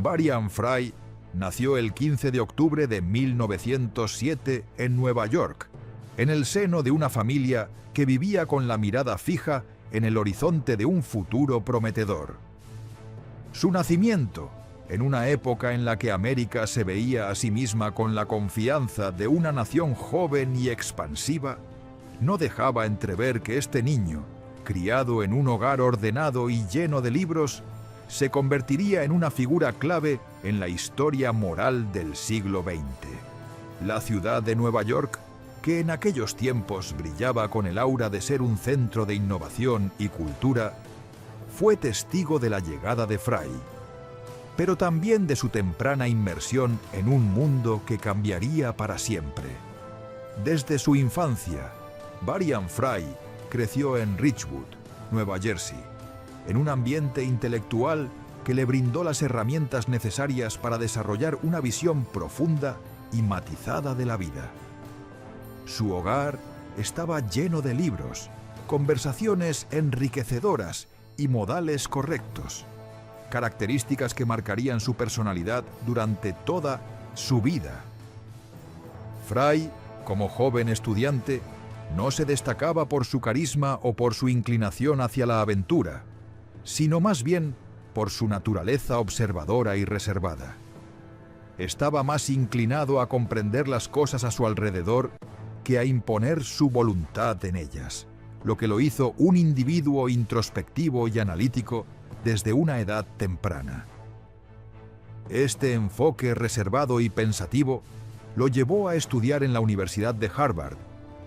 Varian Fry nació el 15 de octubre de 1907 en Nueva York, en el seno de una familia que vivía con la mirada fija en el horizonte de un futuro prometedor. Su nacimiento, en una época en la que América se veía a sí misma con la confianza de una nación joven y expansiva, no dejaba entrever que este niño, criado en un hogar ordenado y lleno de libros, se convertiría en una figura clave en la historia moral del siglo XX. La ciudad de Nueva York, que en aquellos tiempos brillaba con el aura de ser un centro de innovación y cultura, fue testigo de la llegada de Fry, pero también de su temprana inmersión en un mundo que cambiaría para siempre. Desde su infancia, Varian Fry creció en Ridgewood, Nueva Jersey, en un ambiente intelectual que le brindó las herramientas necesarias para desarrollar una visión profunda y matizada de la vida. Su hogar estaba lleno de libros, conversaciones enriquecedoras y modales correctos, características que marcarían su personalidad durante toda su vida. Fry, como joven estudiante, no se destacaba por su carisma o por su inclinación hacia la aventura, sino más bien por su naturaleza observadora y reservada. Estaba más inclinado a comprender las cosas a su alrededor que a imponer su voluntad en ellas, lo que lo hizo un individuo introspectivo y analítico desde una edad temprana. Este enfoque reservado y pensativo lo llevó a estudiar en la Universidad de Harvard,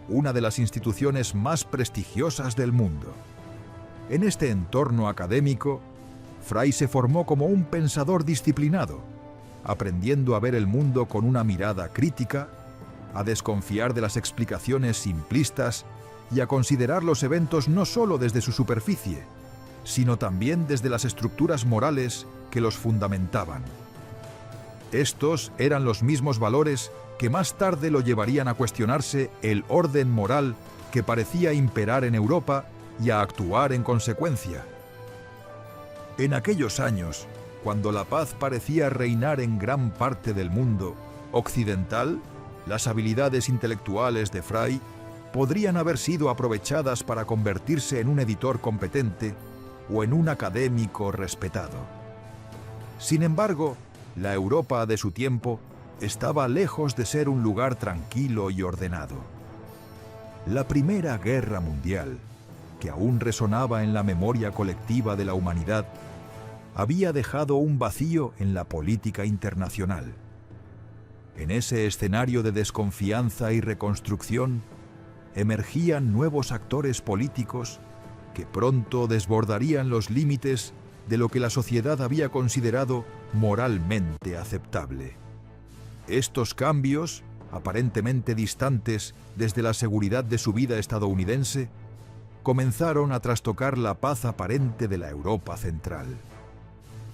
una de las instituciones más prestigiosas del mundo. En este entorno académico, Fry se formó como un pensador disciplinado, aprendiendo a ver el mundo con una mirada crítica, a desconfiar de las explicaciones simplistas y a considerar los eventos no solo desde su superficie, sino también desde las estructuras morales que los fundamentaban. Estos eran los mismos valores que más tarde lo llevarían a cuestionarse el orden moral que parecía imperar en Europa y a actuar en consecuencia. En aquellos años, cuando la paz parecía reinar en gran parte del mundo occidental, las habilidades intelectuales de Fry podrían haber sido aprovechadas para convertirse en un editor competente o en un académico respetado. Sin embargo, la Europa de su tiempo estaba lejos de ser un lugar tranquilo y ordenado. La Primera Guerra Mundial, que aún resonaba en la memoria colectiva de la humanidad, había dejado un vacío en la política internacional. En ese escenario de desconfianza y reconstrucción, emergían nuevos actores políticos que pronto desbordarían los límites de lo que la sociedad había considerado moralmente aceptable. Estos cambios, aparentemente distantes desde la seguridad de su vida estadounidense, comenzaron a trastocar la paz aparente de la Europa central.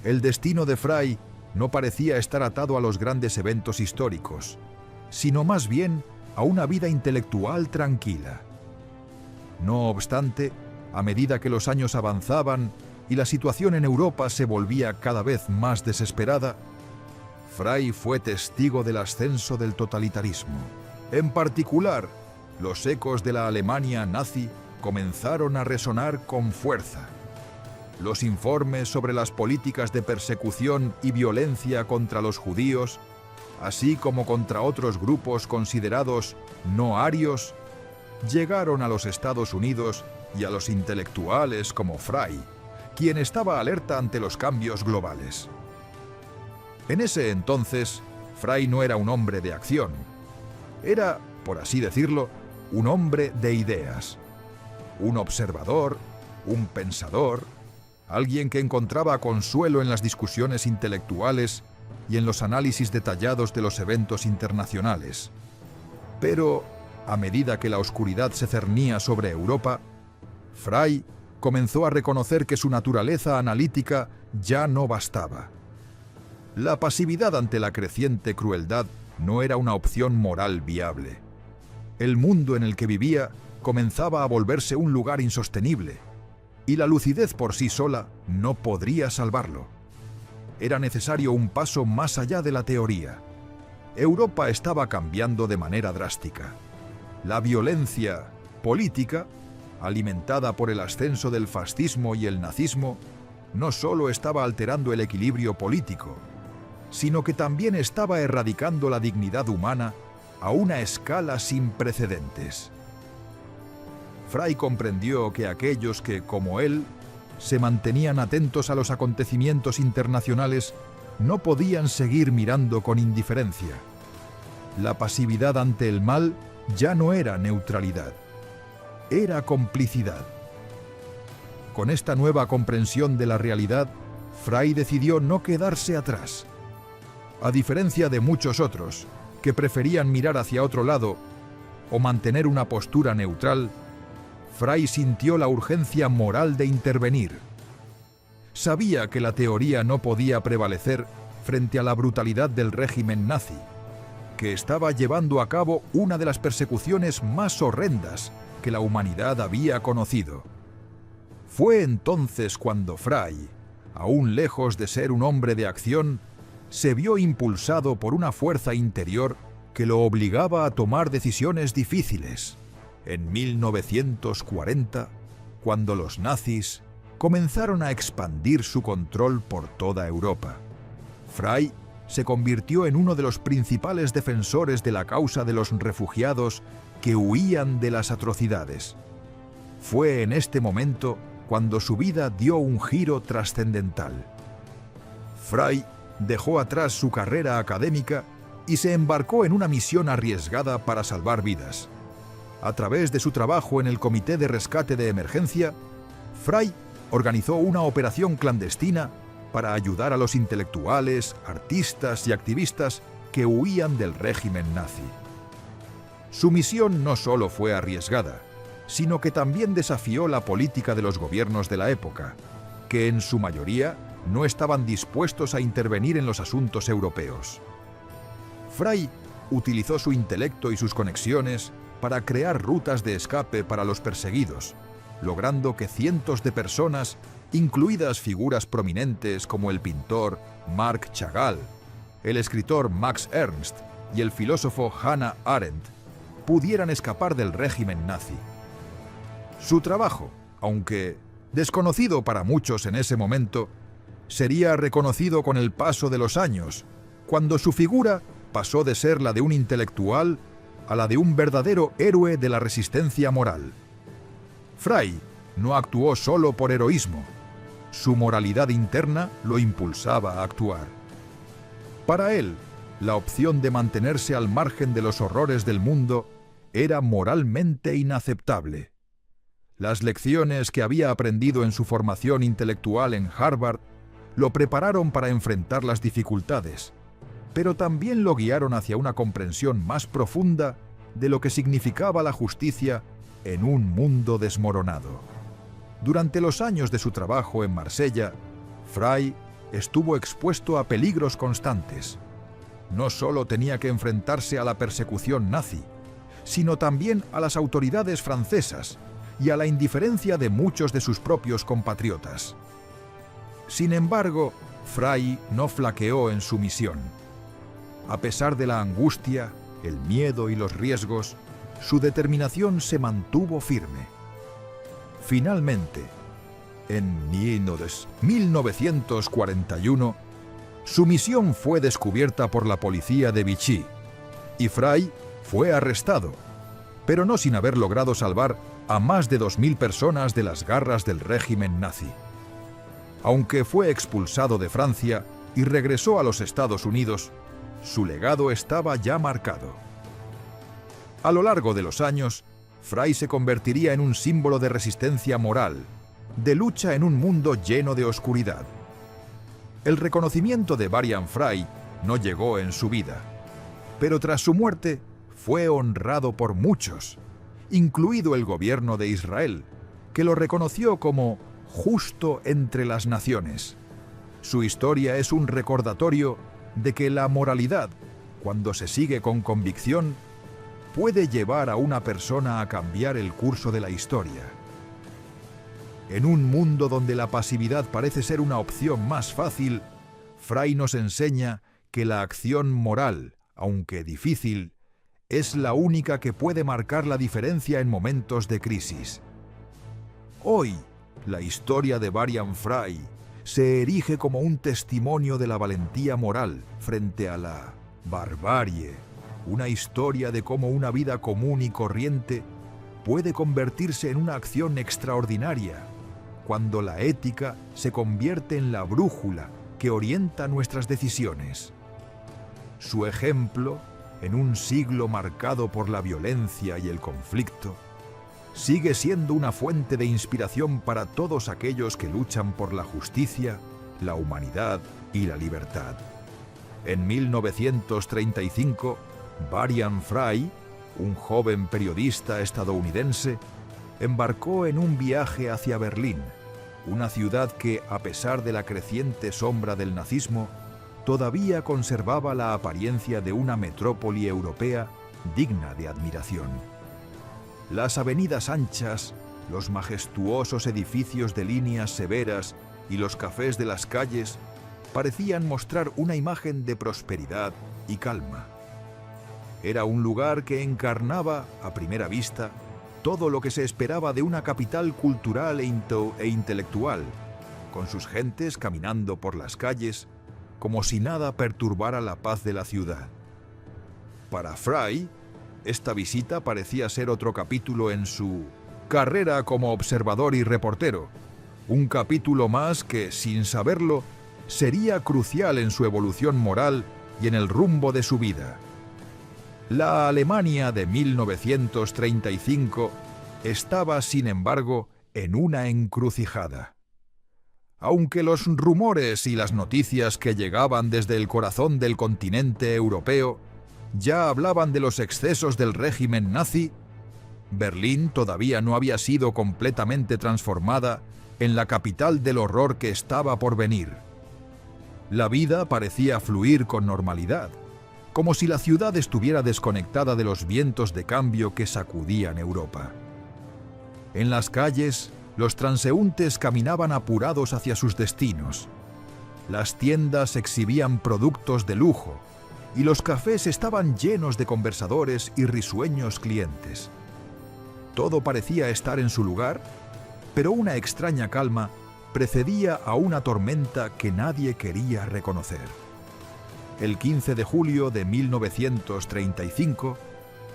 El destino de Fry no parecía estar atado a los grandes eventos históricos, sino más bien a una vida intelectual tranquila. No obstante, a medida que los años avanzaban y la situación en Europa se volvía cada vez más desesperada, Fry fue testigo del ascenso del totalitarismo. En particular, los ecos de la Alemania nazi comenzaron a resonar con fuerza. Los informes sobre las políticas de persecución y violencia contra los judíos, así como contra otros grupos considerados no arios, llegaron a los Estados Unidos y a los intelectuales como Fry, quien estaba alerta ante los cambios globales. En ese entonces, Fry no era un hombre de acción. Era, por así decirlo, un hombre de ideas. Un observador, un pensador, alguien que encontraba consuelo en las discusiones intelectuales y en los análisis detallados de los eventos internacionales. Pero, a medida que la oscuridad se cernía sobre Europa, Fry comenzó a reconocer que su naturaleza analítica ya no bastaba. La pasividad ante la creciente crueldad no era una opción moral viable. El mundo en el que vivía comenzaba a volverse un lugar insostenible, y la lucidez por sí sola no podría salvarlo. era necesario un paso más allá de la teoría. Europa estaba cambiando de manera drástica. La violencia política, alimentada por el ascenso del fascismo y el nazismo, no solo estaba alterando el equilibrio político, sino que también estaba erradicando la dignidad humana a una escala sin precedentes. Frei comprendió que aquellos que, como él, se mantenían atentos a los acontecimientos internacionales no podían seguir mirando con indiferencia. La pasividad ante el mal ya no era neutralidad, era complicidad. Con esta nueva comprensión de la realidad, Frei decidió no quedarse atrás. A diferencia de muchos otros, que preferían mirar hacia otro lado o mantener una postura neutral, Frei sintió la urgencia moral de intervenir. Sabía que la teoría no podía prevalecer frente a la brutalidad del régimen nazi, que estaba llevando a cabo una de las persecuciones más horrendas que la humanidad había conocido. Fue entonces cuando Frei, aún lejos de ser un hombre de acción, se vio impulsado por una fuerza interior que lo obligaba a tomar decisiones difíciles. En 1940, cuando los nazis comenzaron a expandir su control por toda Europa, Frei se convirtió en uno de los principales defensores de la causa de los refugiados que huían de las atrocidades. Fue en este momento cuando su vida dio un giro trascendental. Frei dejó atrás su carrera académica y se embarcó en una misión arriesgada para salvar vidas. A través de su trabajo en el Comité de Rescate de Emergencia, Frei organizó una operación clandestina para ayudar a los intelectuales, artistas y activistas que huían del régimen nazi. Su misión no solo fue arriesgada, sino que también desafió la política de los gobiernos de la época, que en su mayoría no estaban dispuestos a intervenir en los asuntos europeos. Frei utilizó su intelecto y sus conexiones para crear rutas de escape para los perseguidos, logrando que cientos de personas, incluidas figuras prominentes como el pintor Marc Chagall, el escritor Max Ernst y el filósofo Hannah Arendt, pudieran escapar del régimen nazi. Su trabajo, aunque desconocido para muchos en ese momento, sería reconocido con el paso de los años, cuando su figura pasó de ser la de un intelectual a la de un verdadero héroe de la resistencia moral. Frei no actuó solo por heroísmo, su moralidad interna lo impulsaba a actuar. Para él, la opción de mantenerse al margen de los horrores del mundo era moralmente inaceptable. Las lecciones que había aprendido en su formación intelectual en Harvard lo prepararon para enfrentar las dificultades, pero también lo guiaron hacia una comprensión más profunda de lo que significaba la justicia en un mundo desmoronado. Durante los años de su trabajo en Marsella, Frei estuvo expuesto a peligros constantes. No solo tenía que enfrentarse a la persecución nazi, sino también a las autoridades francesas y a la indiferencia de muchos de sus propios compatriotas. Sin embargo, Frei no flaqueó en su misión. A pesar de la angustia, el miedo y los riesgos, su determinación se mantuvo firme. Finalmente, en 1941, su misión fue descubierta por la policía de Vichy y Frei fue arrestado, pero no sin haber logrado salvar a más de 2000 personas de las garras del régimen nazi. Aunque fue expulsado de Francia y regresó a los Estados Unidos, su legado estaba ya marcado. A lo largo de los años, Frei se convertiría en un símbolo de resistencia moral, de lucha en un mundo lleno de oscuridad. El reconocimiento de Varian Frei no llegó en su vida, pero tras su muerte fue honrado por muchos, incluido el gobierno de Israel, que lo reconoció como justo entre las naciones. Su historia es un recordatorio de que la moralidad, cuando se sigue con convicción, puede llevar a una persona a cambiar el curso de la historia. En un mundo donde la pasividad parece ser una opción más fácil, Fry nos enseña que la acción moral, aunque difícil, es la única que puede marcar la diferencia en momentos de crisis. Hoy, la historia de Varian Fry se erige como un testimonio de la valentía moral frente a la barbarie, una historia de cómo una vida común y corriente puede convertirse en una acción extraordinaria cuando la ética se convierte en la brújula que orienta nuestras decisiones. Su ejemplo, en un siglo marcado por la violencia y el conflicto, sigue siendo una fuente de inspiración para todos aquellos que luchan por la justicia, la humanidad y la libertad. En 1935, Varian Fry, un joven periodista estadounidense, embarcó en un viaje hacia Berlín, una ciudad que, a pesar de la creciente sombra del nazismo, todavía conservaba la apariencia de una metrópoli europea digna de admiración. Las avenidas anchas, los majestuosos edificios de líneas severas y los cafés de las calles parecían mostrar una imagen de prosperidad y calma. Era un lugar que encarnaba, a primera vista, todo lo que se esperaba de una capital cultural e intelectual, con sus gentes caminando por las calles, como si nada perturbara la paz de la ciudad. Para Fry, esta visita parecía ser otro capítulo en su carrera como observador y reportero, un capítulo más que, sin saberlo, sería crucial en su evolución moral y en el rumbo de su vida. La Alemania de 1935 estaba, sin embargo, en una encrucijada. Aunque los rumores y las noticias que llegaban desde el corazón del continente europeo ya hablaban de los excesos del régimen nazi, Berlín todavía no había sido completamente transformada en la capital del horror que estaba por venir. La vida parecía fluir con normalidad, como si la ciudad estuviera desconectada de los vientos de cambio que sacudían Europa. En las calles, los transeúntes caminaban apurados hacia sus destinos. Las tiendas exhibían productos de lujo y los cafés estaban llenos de conversadores y risueños clientes. Todo parecía estar en su lugar, pero una extraña calma precedía a una tormenta que nadie quería reconocer. El 15 de julio de 1935,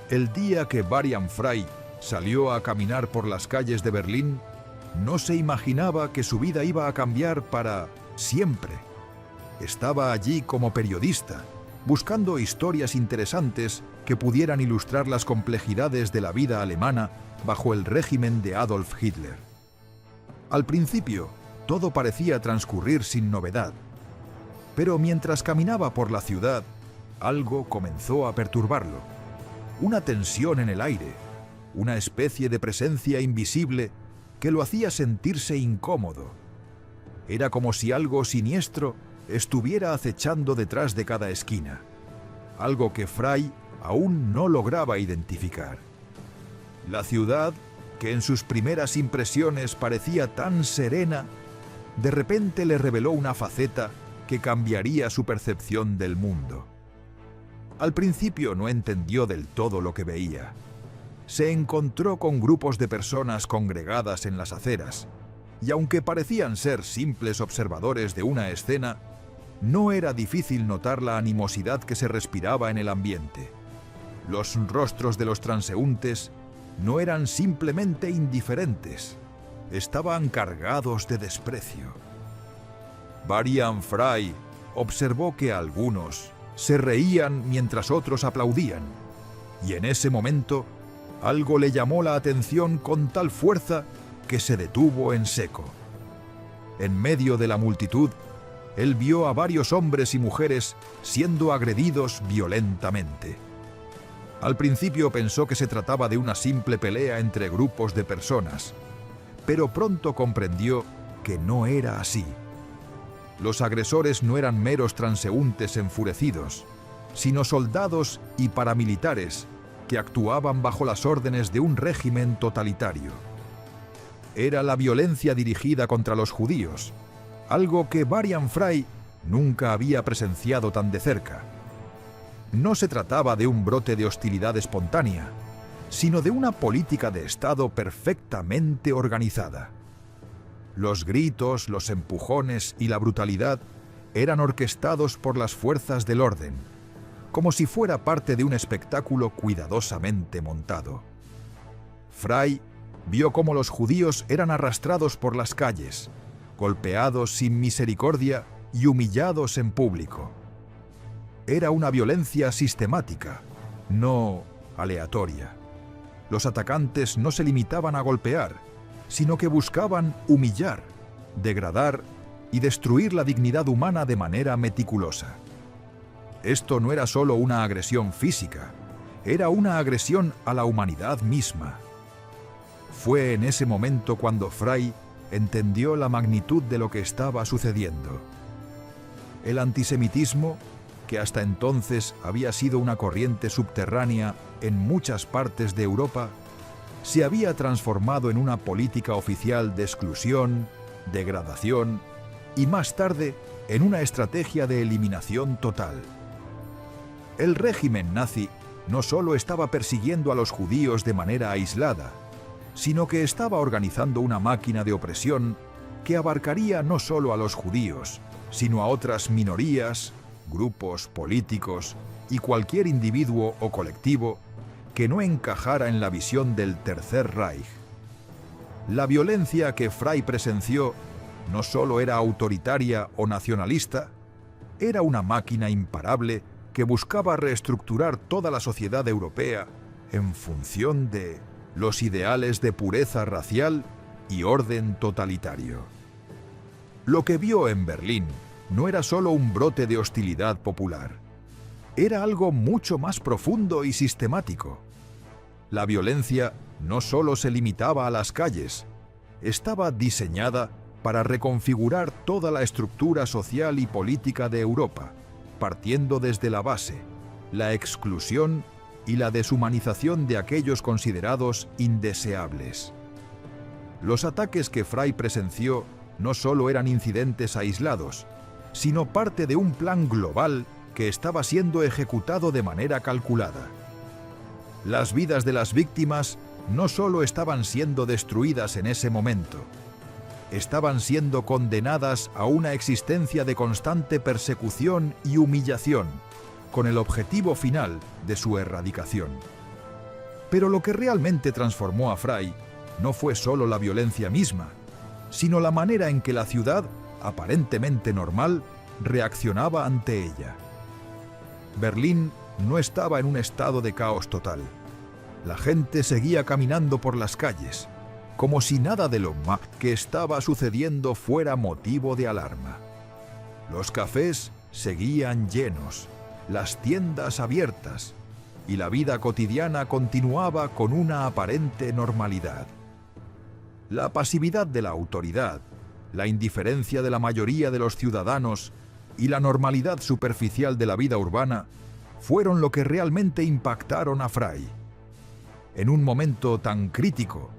el día que Varian Fry salió a caminar por las calles de Berlín, no se imaginaba que su vida iba a cambiar para siempre. Estaba allí como periodista, buscando historias interesantes que pudieran ilustrar las complejidades de la vida alemana bajo el régimen de Adolf Hitler. Al principio, todo parecía transcurrir sin novedad, pero mientras caminaba por la ciudad, algo comenzó a perturbarlo. Una tensión en el aire, una especie de presencia invisible que lo hacía sentirse incómodo. Era como si algo siniestro estuviera acechando detrás de cada esquina, algo que Fry aún no lograba identificar. La ciudad, que en sus primeras impresiones parecía tan serena, de repente le reveló una faceta que cambiaría su percepción del mundo. Al principio no entendió del todo lo que veía. Se encontró con grupos de personas congregadas en las aceras, y aunque parecían ser simples observadores de una escena, no era difícil notar la animosidad que se respiraba en el ambiente. Los rostros de los transeúntes no eran simplemente indiferentes, estaban cargados de desprecio. Varian Fry observó que algunos se reían mientras otros aplaudían, y en ese momento algo le llamó la atención con tal fuerza que se detuvo en seco. En medio de la multitud, él vio a varios hombres y mujeres siendo agredidos violentamente. Al principio pensó que se trataba de una simple pelea entre grupos de personas, pero pronto comprendió que no era así. Los agresores no eran meros transeúntes enfurecidos, sino soldados y paramilitares que actuaban bajo las órdenes de un régimen totalitario. Era la violencia dirigida contra los judíos, algo que Varian Fry nunca había presenciado tan de cerca. No se trataba de un brote de hostilidad espontánea, sino de una política de Estado perfectamente organizada. Los gritos, los empujones y la brutalidad eran orquestados por las fuerzas del orden, como si fuera parte de un espectáculo cuidadosamente montado. Fry vio cómo los judíos eran arrastrados por las calles, golpeados sin misericordia y humillados en público. Era una violencia sistemática, no aleatoria. Los atacantes no se limitaban a golpear, sino que buscaban humillar, degradar y destruir la dignidad humana de manera meticulosa. Esto no era solo una agresión física, era una agresión a la humanidad misma. Fue en ese momento cuando Fry entendió la magnitud de lo que estaba sucediendo. El antisemitismo, que hasta entonces había sido una corriente subterránea en muchas partes de Europa, se había transformado en una política oficial de exclusión, degradación y más tarde en una estrategia de eliminación total. El régimen nazi no solo estaba persiguiendo a los judíos de manera aislada, sino que estaba organizando una máquina de opresión que abarcaría no solo a los judíos, sino a otras minorías, grupos políticos y cualquier individuo o colectivo que no encajara en la visión del Tercer Reich. La violencia que Fry presenció no solo era autoritaria o nacionalista, era una máquina imparable que buscaba reestructurar toda la sociedad europea en función de los ideales de pureza racial y orden totalitario. Lo que vio en Berlín no era solo un brote de hostilidad popular, era algo mucho más profundo y sistemático. La violencia no solo se limitaba a las calles, estaba diseñada para reconfigurar toda la estructura social y política de Europa, partiendo desde la base, la exclusión y la deshumanización de aquellos considerados indeseables. Los ataques que Fry presenció no solo eran incidentes aislados, sino parte de un plan global que estaba siendo ejecutado de manera calculada. Las vidas de las víctimas no solo estaban siendo destruidas en ese momento, estaban siendo condenadas a una existencia de constante persecución y humillación, con el objetivo final de su erradicación. Pero lo que realmente transformó a Fry no fue solo la violencia misma, sino la manera en que la ciudad, aparentemente normal, reaccionaba ante ella. Berlín no estaba en un estado de caos total. La gente seguía caminando por las calles, como si nada de lo que estaba sucediendo fuera motivo de alarma. Los cafés seguían llenos, las tiendas abiertas, y la vida cotidiana continuaba con una aparente normalidad. La pasividad de la autoridad, la indiferencia de la mayoría de los ciudadanos y la normalidad superficial de la vida urbana fueron lo que realmente impactaron a Fry. En un momento tan crítico,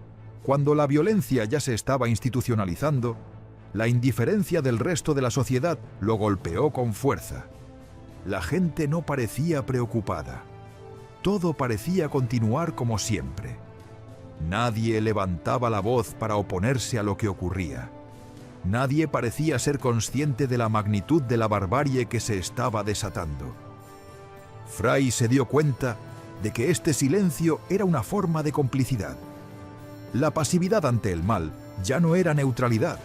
cuando la violencia ya se estaba institucionalizando, la indiferencia del resto de la sociedad lo golpeó con fuerza. La gente no parecía preocupada. Todo parecía continuar como siempre. Nadie levantaba la voz para oponerse a lo que ocurría. Nadie parecía ser consciente de la magnitud de la barbarie que se estaba desatando. Fry se dio cuenta de que este silencio era una forma de complicidad. La pasividad ante el mal ya no era neutralidad.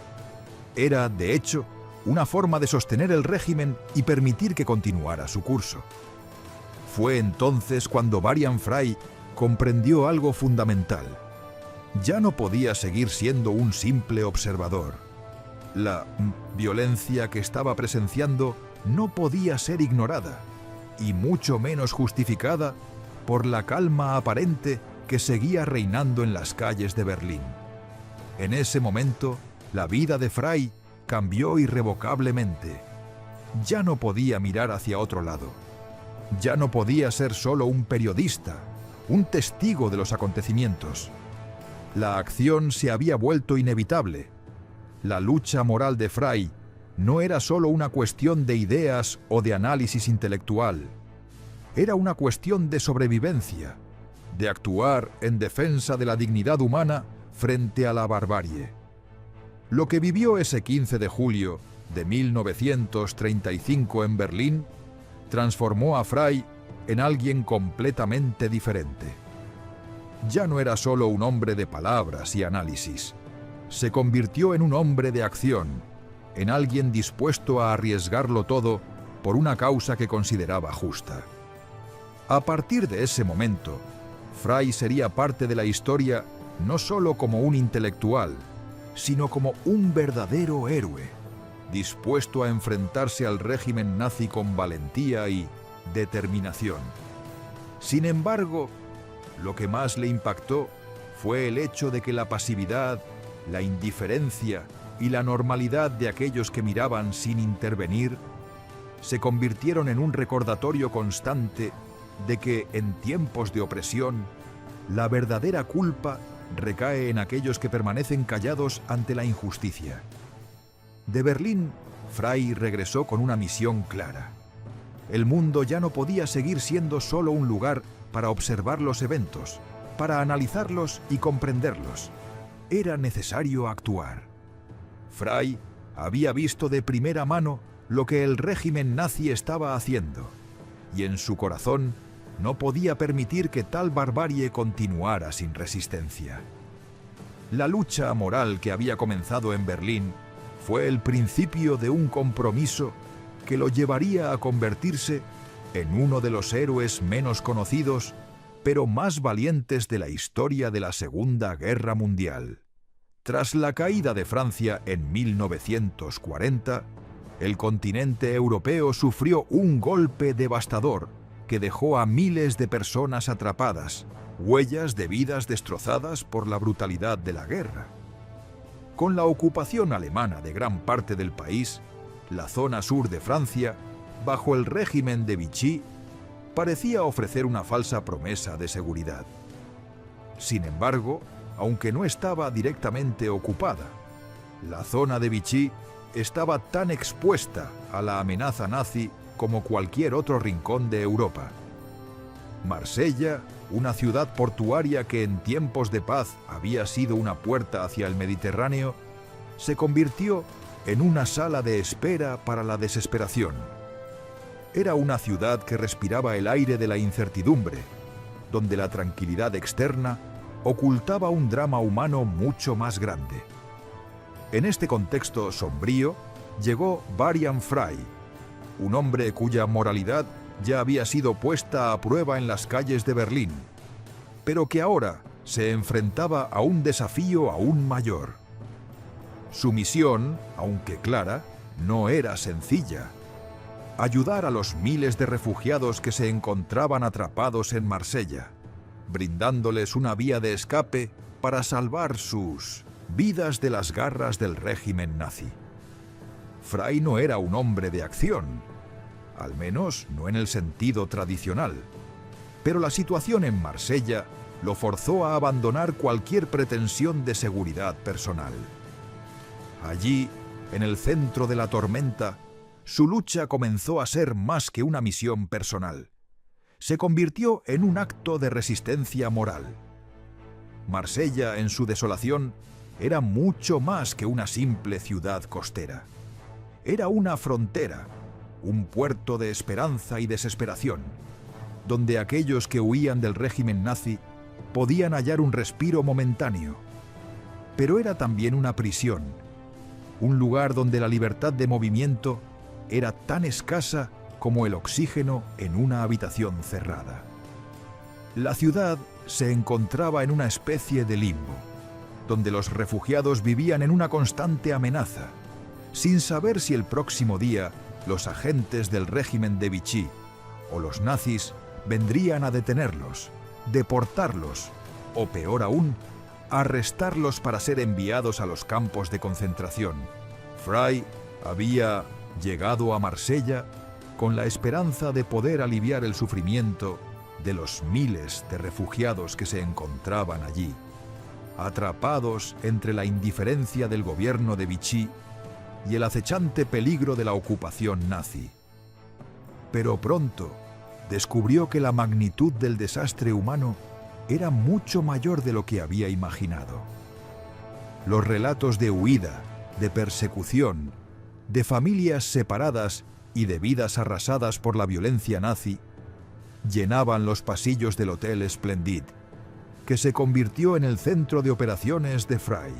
Era, de hecho, una forma de sostener el régimen y permitir que continuara su curso. Fue entonces cuando Varian Fry comprendió algo fundamental. Ya no podía seguir siendo un simple observador. La violencia que estaba presenciando no podía ser ignorada, y mucho menos justificada por la calma aparente que seguía reinando en las calles de Berlín. En ese momento, la vida de Fry cambió irrevocablemente. Ya no podía mirar hacia otro lado. Ya no podía ser solo un periodista, un testigo de los acontecimientos. La acción se había vuelto inevitable. La lucha moral de Fry no era solo una cuestión de ideas o de análisis intelectual. Era una cuestión de sobrevivencia, de actuar en defensa de la dignidad humana frente a la barbarie. Lo que vivió ese 15 de julio de 1935 en Berlín transformó a Frey en alguien completamente diferente. Ya no era solo un hombre de palabras y análisis. Se convirtió en un hombre de acción, en alguien dispuesto a arriesgarlo todo por una causa que consideraba justa. A partir de ese momento, Frey sería parte de la historia no solo como un intelectual, sino como un verdadero héroe, dispuesto a enfrentarse al régimen nazi con valentía y determinación. Sin embargo, lo que más le impactó fue el hecho de que la pasividad, la indiferencia y la normalidad de aquellos que miraban sin intervenir se convirtieron en un recordatorio constante de que en tiempos de opresión, la verdadera culpa recae en aquellos que permanecen callados ante la injusticia. De Berlín, Frey regresó con una misión clara. El mundo ya no podía seguir siendo solo un lugar para observar los eventos, para analizarlos y comprenderlos. Era necesario actuar. Frey había visto de primera mano lo que el régimen nazi estaba haciendo, y en su corazón no podía permitir que tal barbarie continuara sin resistencia. La lucha moral que había comenzado en Berlín fue el principio de un compromiso que lo llevaría a convertirse en uno de los héroes menos conocidos, pero más valientes de la historia de la Segunda Guerra Mundial. Tras la caída de Francia en 1940, el continente europeo sufrió un golpe devastador que dejó a miles de personas atrapadas, huellas de vidas destrozadas por la brutalidad de la guerra. Con la ocupación alemana de gran parte del país, la zona sur de Francia, bajo el régimen de Vichy, parecía ofrecer una falsa promesa de seguridad. Sin embargo, aunque no estaba directamente ocupada, la zona de Vichy estaba tan expuesta a la amenaza nazi como cualquier otro rincón de Europa. Marsella, una ciudad portuaria que en tiempos de paz había sido una puerta hacia el Mediterráneo, se convirtió en una sala de espera para la desesperación. Era una ciudad que respiraba el aire de la incertidumbre, donde la tranquilidad externa ocultaba un drama humano mucho más grande. En este contexto sombrío llegó Varian Frey, un hombre cuya moralidad ya había sido puesta a prueba en las calles de Berlín, pero que ahora se enfrentaba a un desafío aún mayor. Su misión, aunque clara, no era sencilla: ayudar a los miles de refugiados que se encontraban atrapados en Marsella, brindándoles una vía de escape para salvar sus vidas de las garras del régimen nazi. Frey no era un hombre de acción, al menos no en el sentido tradicional, pero la situación en Marsella lo forzó a abandonar cualquier pretensión de seguridad personal. Allí, en el centro de la tormenta, su lucha comenzó a ser más que una misión personal. Se convirtió en un acto de resistencia moral. Marsella, en su desolación, era mucho más que una simple ciudad costera. Era una frontera, un puerto de esperanza y desesperación, donde aquellos que huían del régimen nazi podían hallar un respiro momentáneo. Pero era también una prisión, un lugar donde la libertad de movimiento era tan escasa como el oxígeno en una habitación cerrada. La ciudad se encontraba en una especie de limbo, donde los refugiados vivían en una constante amenaza, sin saber si el próximo día los agentes del régimen de Vichy o los nazis vendrían a detenerlos, deportarlos o, peor aún, arrestarlos para ser enviados a los campos de concentración. Frey había llegado a Marsella con la esperanza de poder aliviar el sufrimiento de los miles de refugiados que se encontraban allí, atrapados entre la indiferencia del gobierno de Vichy y el acechante peligro de la ocupación nazi. Pero pronto descubrió que la magnitud del desastre humano era mucho mayor de lo que había imaginado. Los relatos de huida, de persecución, de familias separadas y de vidas arrasadas por la violencia nazi llenaban los pasillos del Hotel Splendid, que se convirtió en el centro de operaciones de Fry.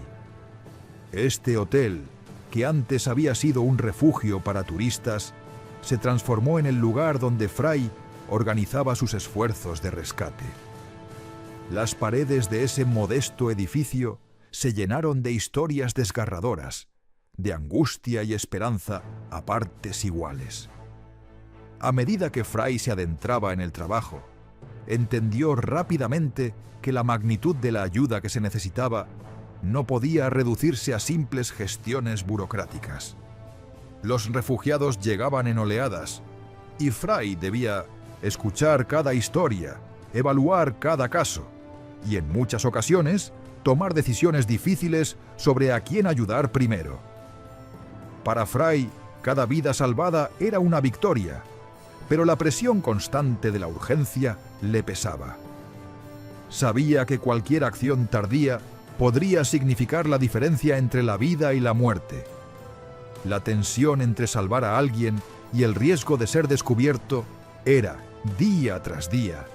Este hotel, que antes había sido un refugio para turistas, se transformó en el lugar donde Fry organizaba sus esfuerzos de rescate. Las paredes de ese modesto edificio se llenaron de historias desgarradoras, de angustia y esperanza a partes iguales. A medida que Fry se adentraba en el trabajo, entendió rápidamente que la magnitud de la ayuda que se necesitaba no podía reducirse a simples gestiones burocráticas. Los refugiados llegaban en oleadas y Fry debía escuchar cada historia, evaluar cada caso y en muchas ocasiones tomar decisiones difíciles sobre a quién ayudar primero. Para Fry, cada vida salvada era una victoria, pero la presión constante de la urgencia le pesaba. Sabía que cualquier acción tardía podría significar la diferencia entre la vida y la muerte. La tensión entre salvar a alguien y el riesgo de ser descubierto era, día tras día,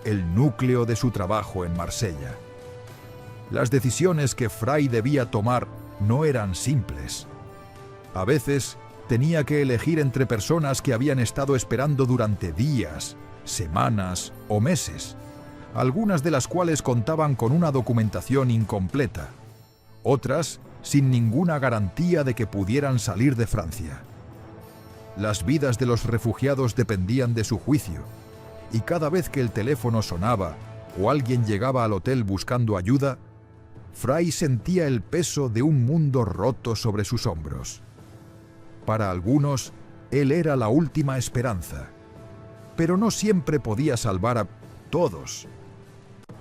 el núcleo de su trabajo en Marsella. Las decisiones que Fry debía tomar no eran simples. A veces tenía que elegir entre personas que habían estado esperando durante días, semanas o meses, algunas de las cuales contaban con una documentación incompleta, otras sin ninguna garantía de que pudieran salir de Francia. Las vidas de los refugiados dependían de su juicio, y cada vez que el teléfono sonaba o alguien llegaba al hotel buscando ayuda, Fry sentía el peso de un mundo roto sobre sus hombros. Para algunos, él era la última esperanza, pero no siempre podía salvar a todos.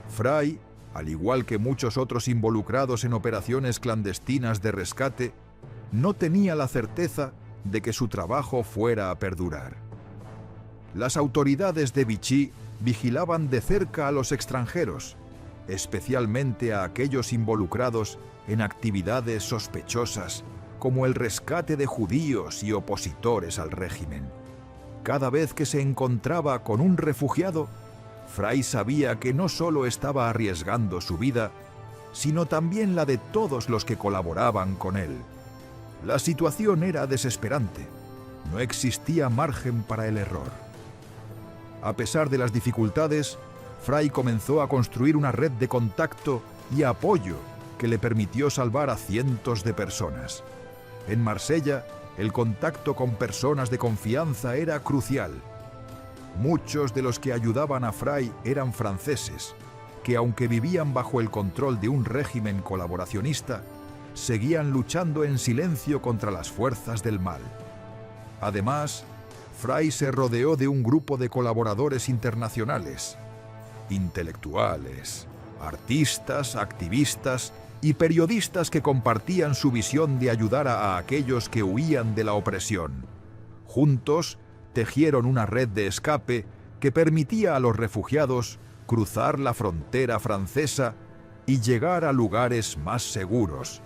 Fry, al igual que muchos otros involucrados en operaciones clandestinas de rescate, no tenía la certeza de que su trabajo fuera a perdurar. Las autoridades de Vichy vigilaban de cerca a los extranjeros, especialmente a aquellos involucrados en actividades sospechosas como el rescate de judíos y opositores al régimen. Cada vez que se encontraba con un refugiado, Fry sabía que no solo estaba arriesgando su vida, sino también la de todos los que colaboraban con él. La situación era desesperante. No existía margen para el error. A pesar de las dificultades, Fry comenzó a construir una red de contacto y apoyo que le permitió salvar a cientos de personas. En Marsella, el contacto con personas de confianza era crucial. Muchos de los que ayudaban a Fry eran franceses, que aunque vivían bajo el control de un régimen colaboracionista, seguían luchando en silencio contra las fuerzas del mal. Además, Fry se rodeó de un grupo de colaboradores internacionales, intelectuales, artistas, activistas y periodistas que compartían su visión de ayudar a aquellos que huían de la opresión. Juntos, tejieron una red de escape que permitía a los refugiados cruzar la frontera francesa y llegar a lugares más seguros,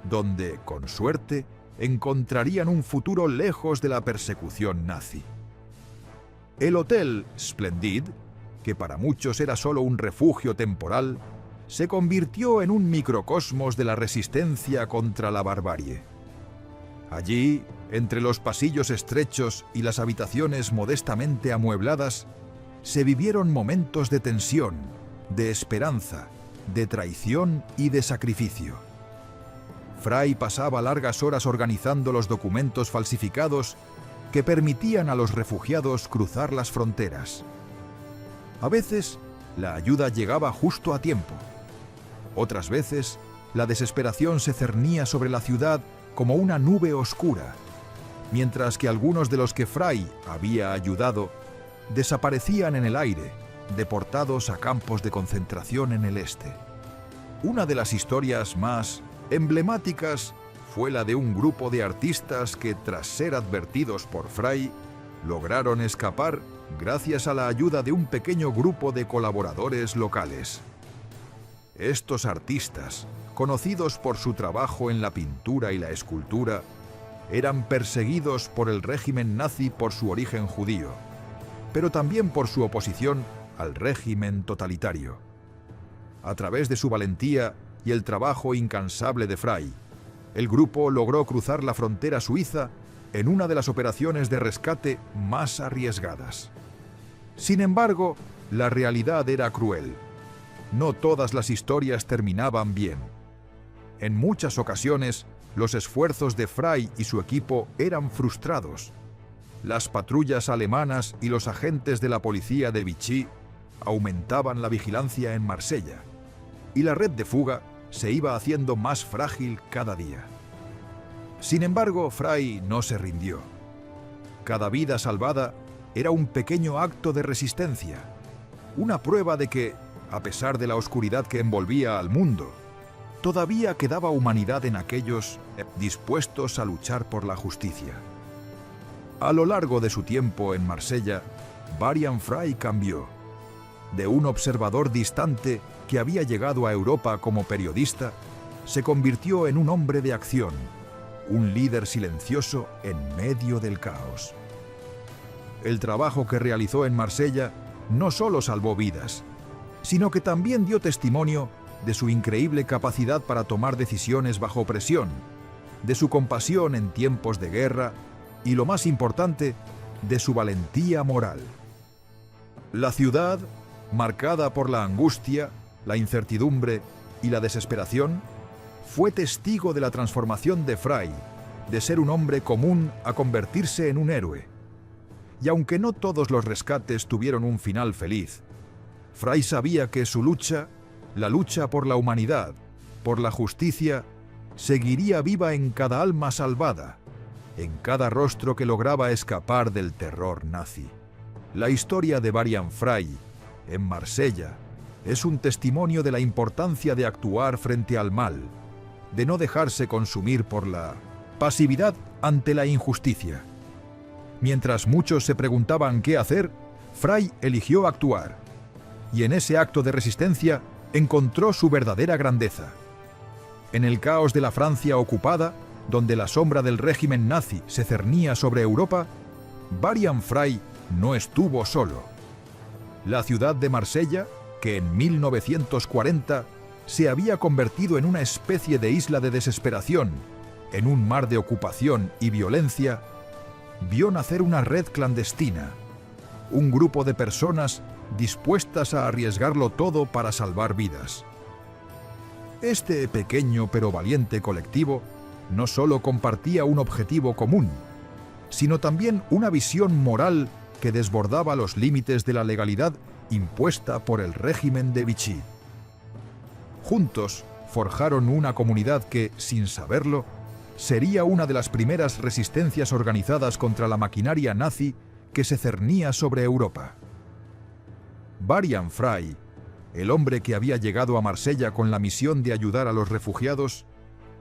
donde, con suerte, encontrarían un futuro lejos de la persecución nazi. El Hotel Splendid, que para muchos era solo un refugio temporal, se convirtió en un microcosmos de la resistencia contra la barbarie. Allí, entre los pasillos estrechos y las habitaciones modestamente amuebladas, se vivieron momentos de tensión, de esperanza, de traición y de sacrificio. Fry pasaba largas horas organizando los documentos falsificados que permitían a los refugiados cruzar las fronteras. A veces, la ayuda llegaba justo a tiempo. Otras veces, la desesperación se cernía sobre la ciudad como una nube oscura, mientras que algunos de los que Fry había ayudado desaparecían en el aire, deportados a campos de concentración en el este. Una de las historias más emblemáticas fue la de un grupo de artistas que, tras ser advertidos por Fry, lograron escapar gracias a la ayuda de un pequeño grupo de colaboradores locales. Estos artistas, conocidos por su trabajo en la pintura y la escultura, eran perseguidos por el régimen nazi por su origen judío, pero también por su oposición al régimen totalitario. A través de su valentía y el trabajo incansable de Fry, el grupo logró cruzar la frontera suiza en una de las operaciones de rescate más arriesgadas. Sin embargo, la realidad era cruel. No todas las historias terminaban bien. En muchas ocasiones, los esfuerzos de Fry y su equipo eran frustrados. Las patrullas alemanas y los agentes de la policía de Vichy aumentaban la vigilancia en Marsella, y la red de fuga se iba haciendo más frágil cada día. Sin embargo, Fry no se rindió. Cada vida salvada era un pequeño acto de resistencia, una prueba de que, a pesar de la oscuridad que envolvía al mundo, todavía quedaba humanidad en aquellos dispuestos a luchar por la justicia. A lo largo de su tiempo en Marsella, Varian Fry cambió. De un observador distante que había llegado a Europa como periodista, se convirtió en un hombre de acción, un líder silencioso en medio del caos. El trabajo que realizó en Marsella no solo salvó vidas, sino que también dio testimonio de su increíble capacidad para tomar decisiones bajo presión, de su compasión en tiempos de guerra y, lo más importante, de su valentía moral. La ciudad, marcada por la angustia, la incertidumbre y la desesperación, fue testigo de la transformación de Fry, de ser un hombre común a convertirse en un héroe. Y aunque no todos los rescates tuvieron un final feliz, Fry sabía que su lucha, la lucha por la humanidad, por la justicia, seguiría viva en cada alma salvada, en cada rostro que lograba escapar del terror nazi. La historia de Varian Fry, en Marsella, es un testimonio de la importancia de actuar frente al mal, de no dejarse consumir por la pasividad ante la injusticia. Mientras muchos se preguntaban qué hacer, Fry eligió actuar, y en ese acto de resistencia encontró su verdadera grandeza. En el caos de la Francia ocupada, donde la sombra del régimen nazi se cernía sobre Europa, Varian Fry no estuvo solo. La ciudad de Marsella, que en 1940 se había convertido en una especie de isla de desesperación, en un mar de ocupación y violencia, vio nacer una red clandestina, un grupo de personas dispuestas a arriesgarlo todo para salvar vidas. Este pequeño pero valiente colectivo no solo compartía un objetivo común, sino también una visión moral que desbordaba los límites de la legalidad impuesta por el régimen de Vichy. Juntos forjaron una comunidad que, sin saberlo, sería una de las primeras resistencias organizadas contra la maquinaria nazi que se cernía sobre Europa. Varian Fry, el hombre que había llegado a Marsella con la misión de ayudar a los refugiados,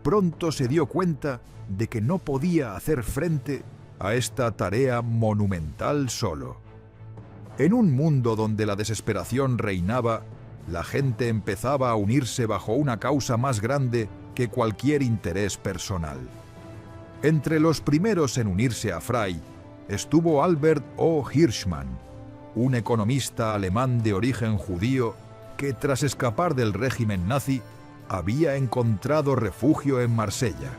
pronto se dio cuenta de que no podía hacer frente a esta tarea monumental solo. En un mundo donde la desesperación reinaba, la gente empezaba a unirse bajo una causa más grande que cualquier interés personal. Entre los primeros en unirse a Fry estuvo Albert O. Hirschman, un economista alemán de origen judío que, tras escapar del régimen nazi, había encontrado refugio en Marsella.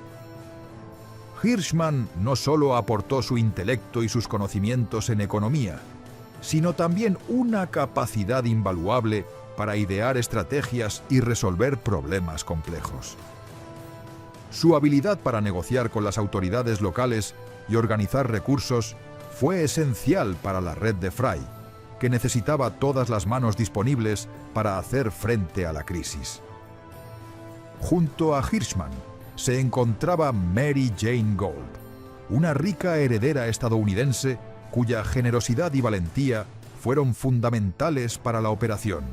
Hirschman no solo aportó su intelecto y sus conocimientos en economía, sino también una capacidad invaluable para idear estrategias y resolver problemas complejos. Su habilidad para negociar con las autoridades locales y organizar recursos fue esencial para la red de Fry, que necesitaba todas las manos disponibles para hacer frente a la crisis. Junto a Hirschman se encontraba Mary Jane Gold, una rica heredera estadounidense cuya generosidad y valentía fueron fundamentales para la operación.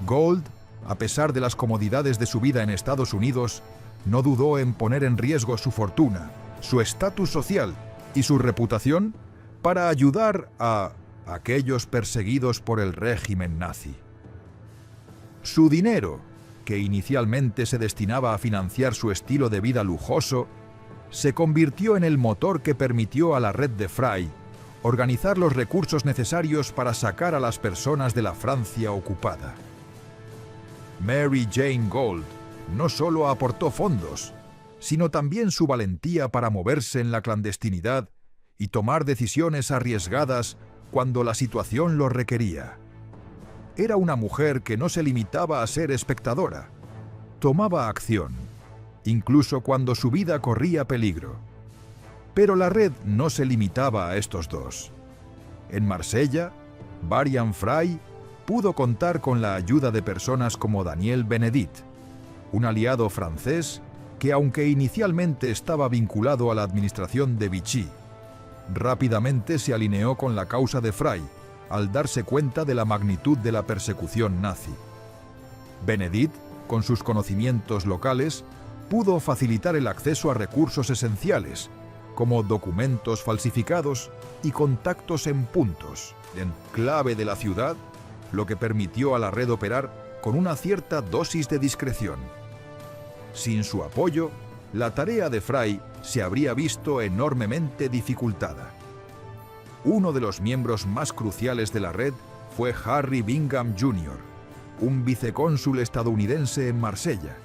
Gold, a pesar de las comodidades de su vida en Estados Unidos, no dudó en poner en riesgo su fortuna, su estatus social y su reputación para ayudar a aquellos perseguidos por el régimen nazi. Su dinero, que inicialmente se destinaba a financiar su estilo de vida lujoso, se convirtió en el motor que permitió a la red de Fry organizar los recursos necesarios para sacar a las personas de la Francia ocupada. Mary Jane Gold no solo aportó fondos, sino también su valentía para moverse en la clandestinidad y tomar decisiones arriesgadas cuando la situación lo requería. Era una mujer que no se limitaba a ser espectadora. Tomaba acción, incluso cuando su vida corría peligro. Pero la red no se limitaba a estos dos. En Marsella, Varian Fry pudo contar con la ayuda de personas como Daniel Benedit, un aliado francés que, aunque inicialmente estaba vinculado a la administración de Vichy, rápidamente se alineó con la causa de Fry al darse cuenta de la magnitud de la persecución nazi. Benedit, con sus conocimientos locales, pudo facilitar el acceso a recursos esenciales, como documentos falsificados y contactos en puntos, en clave de la ciudad, lo que permitió a la red operar con una cierta dosis de discreción. Sin su apoyo, la tarea de Fry se habría visto enormemente dificultada. Uno de los miembros más cruciales de la red fue Harry Bingham Jr., un vicecónsul estadounidense en Marsella.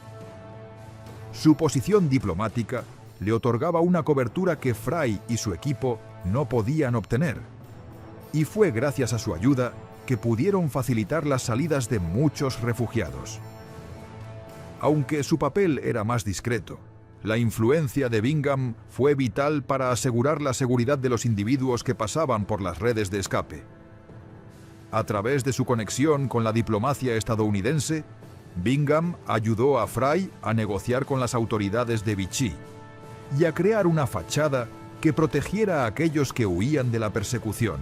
Su posición diplomática le otorgaba una cobertura que Fry y su equipo no podían obtener, y fue gracias a su ayuda que pudieron facilitar las salidas de muchos refugiados. Aunque su papel era más discreto, la influencia de Bingham fue vital para asegurar la seguridad de los individuos que pasaban por las redes de escape. A través de su conexión con la diplomacia estadounidense, Bingham ayudó a Fry a negociar con las autoridades de Vichy y a crear una fachada que protegiera a aquellos que huían de la persecución.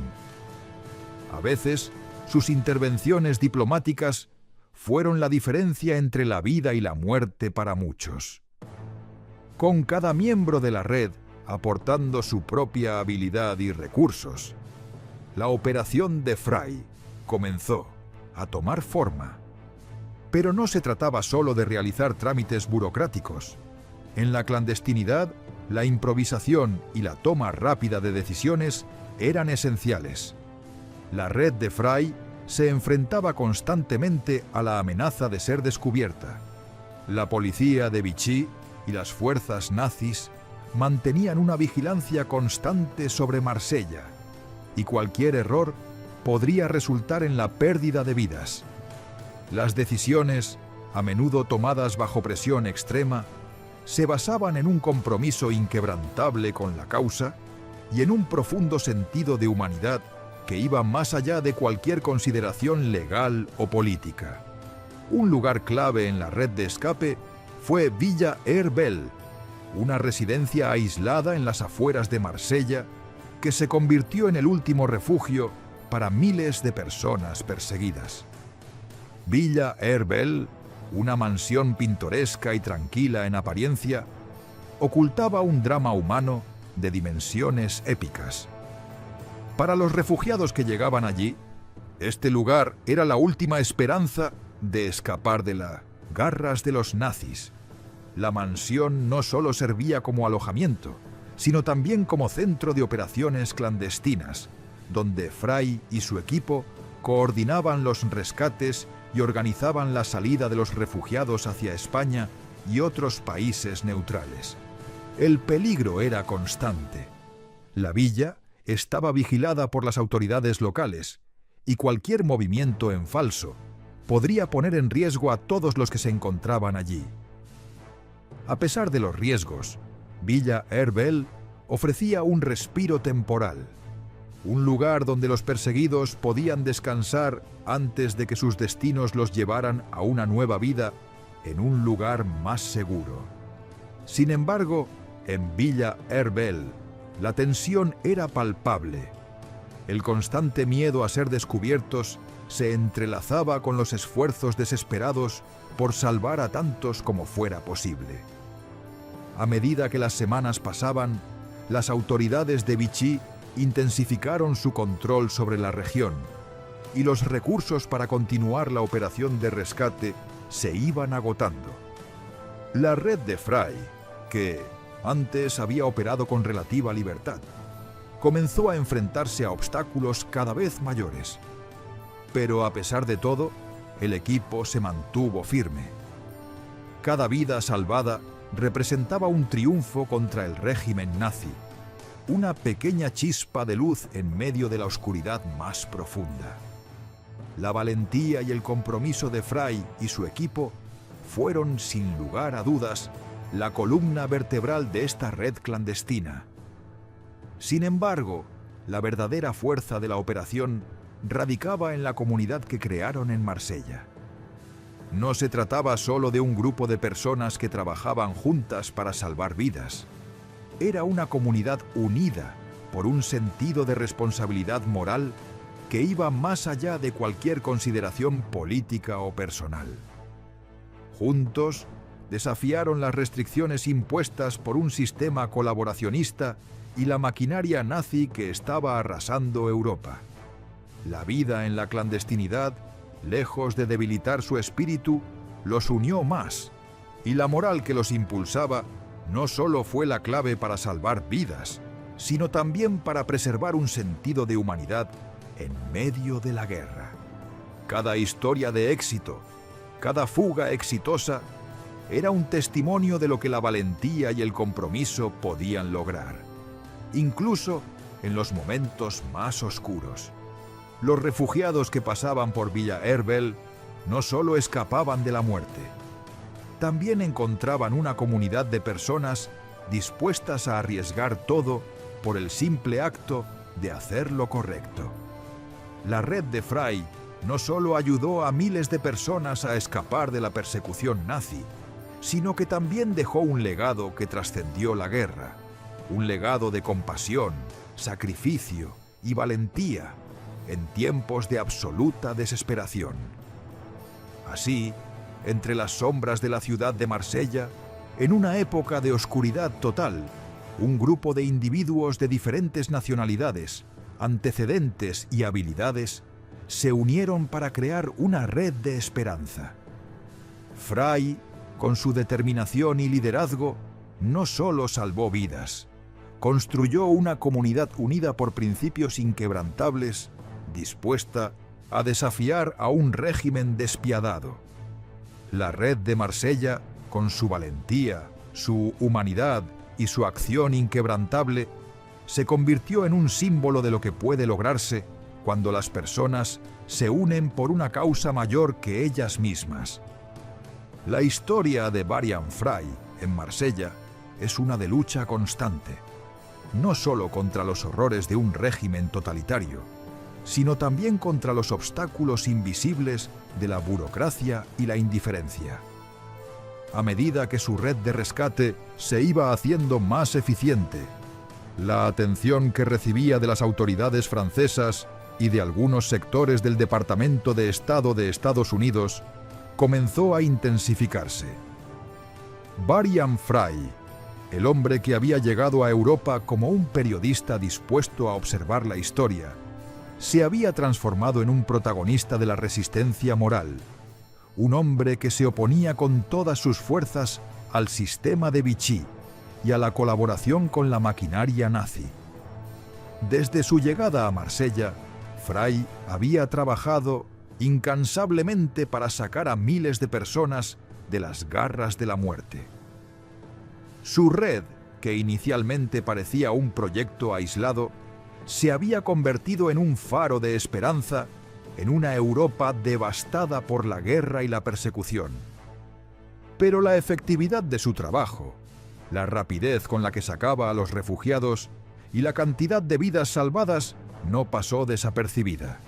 A veces, sus intervenciones diplomáticas fueron la diferencia entre la vida y la muerte para muchos. Con cada miembro de la red aportando su propia habilidad y recursos, la operación de Fry comenzó a tomar forma. Pero no se trataba solo de realizar trámites burocráticos. En la clandestinidad, la improvisación y la toma rápida de decisiones eran esenciales. La red de Fry se enfrentaba constantemente a la amenaza de ser descubierta. La policía de Vichy y las fuerzas nazis mantenían una vigilancia constante sobre Marsella, y cualquier error podría resultar en la pérdida de vidas. Las decisiones, a menudo tomadas bajo presión extrema, se basaban en un compromiso inquebrantable con la causa y en un profundo sentido de humanidad que iba más allá de cualquier consideración legal o política. Un lugar clave en la red de escape fue Villa Herbel, una residencia aislada en las afueras de Marsella que se convirtió en el último refugio para miles de personas perseguidas. Villa Herbel, una mansión pintoresca y tranquila en apariencia, ocultaba un drama humano de dimensiones épicas. Para los refugiados que llegaban allí, este lugar era la última esperanza de escapar de las garras de los nazis. La mansión no solo servía como alojamiento, sino también como centro de operaciones clandestinas, donde Fry y su equipo coordinaban los rescates y organizaban la salida de los refugiados hacia España y otros países neutrales. El peligro era constante. La villa estaba vigilada por las autoridades locales, y cualquier movimiento en falso podría poner en riesgo a todos los que se encontraban allí. A pesar de los riesgos, Villa Herbel ofrecía un respiro temporal, un lugar donde los perseguidos podían descansar antes de que sus destinos los llevaran a una nueva vida en un lugar más seguro. Sin embargo, en Villa Herbel, la tensión era palpable. El constante miedo a ser descubiertos se entrelazaba con los esfuerzos desesperados por salvar a tantos como fuera posible. A medida que las semanas pasaban, las autoridades de Vichy intensificaron su control sobre la región y los recursos para continuar la operación de rescate se iban agotando. La red de Fry, que antes había operado con relativa libertad, comenzó a enfrentarse a obstáculos cada vez mayores. Pero a pesar de todo, el equipo se mantuvo firme. Cada vida salvada representaba un triunfo contra el régimen nazi, una pequeña chispa de luz en medio de la oscuridad más profunda. La valentía y el compromiso de Fry y su equipo fueron, sin lugar a dudas, la columna vertebral de esta red clandestina. Sin embargo, la verdadera fuerza de la operación radicaba en la comunidad que crearon en Marsella. No se trataba solo de un grupo de personas que trabajaban juntas para salvar vidas. Era una comunidad unida por un sentido de responsabilidad moral que iba más allá de cualquier consideración política o personal. Juntos, desafiaron las restricciones impuestas por un sistema colaboracionista y la maquinaria nazi que estaba arrasando Europa. La vida en la clandestinidad, lejos de debilitar su espíritu, los unió más, y la moral que los impulsaba no solo fue la clave para salvar vidas, sino también para preservar un sentido de humanidad en medio de la guerra. Cada historia de éxito, cada fuga exitosa, era un testimonio de lo que la valentía y el compromiso podían lograr, incluso en los momentos más oscuros. Los refugiados que pasaban por Villa Herbel no solo escapaban de la muerte, también encontraban una comunidad de personas dispuestas a arriesgar todo por el simple acto de hacer lo correcto. La red de Fry no solo ayudó a miles de personas a escapar de la persecución nazi, sino que también dejó un legado que trascendió la guerra, un legado de compasión, sacrificio y valentía en tiempos de absoluta desesperación. Así, entre las sombras de la ciudad de Marsella, en una época de oscuridad total, un grupo de individuos de diferentes nacionalidades, antecedentes y habilidades se unieron para crear una red de esperanza. Fry, con su determinación y liderazgo, no solo salvó vidas, construyó una comunidad unida por principios inquebrantables, dispuesta a desafiar a un régimen despiadado. La red de Marsella, con su valentía, su humanidad y su acción inquebrantable, se convirtió en un símbolo de lo que puede lograrse cuando las personas se unen por una causa mayor que ellas mismas. La historia de Varian Fry en Marsella es una de lucha constante, no solo contra los horrores de un régimen totalitario, sino también contra los obstáculos invisibles de la burocracia y la indiferencia. A medida que su red de rescate se iba haciendo más eficiente, la atención que recibía de las autoridades francesas y de algunos sectores del Departamento de Estado de Estados Unidos comenzó a intensificarse. Varian Fry, el hombre que había llegado a Europa como un periodista dispuesto a observar la historia, se había transformado en un protagonista de la resistencia moral, un hombre que se oponía con todas sus fuerzas al sistema de Vichy y a la colaboración con la maquinaria nazi. Desde su llegada a Marsella, Fry había trabajado incansablemente para sacar a miles de personas de las garras de la muerte. Su red, que inicialmente parecía un proyecto aislado, se había convertido en un faro de esperanza en una Europa devastada por la guerra y la persecución. Pero la efectividad de su trabajo, la rapidez con la que sacaba a los refugiados y la cantidad de vidas salvadas no pasó desapercibida.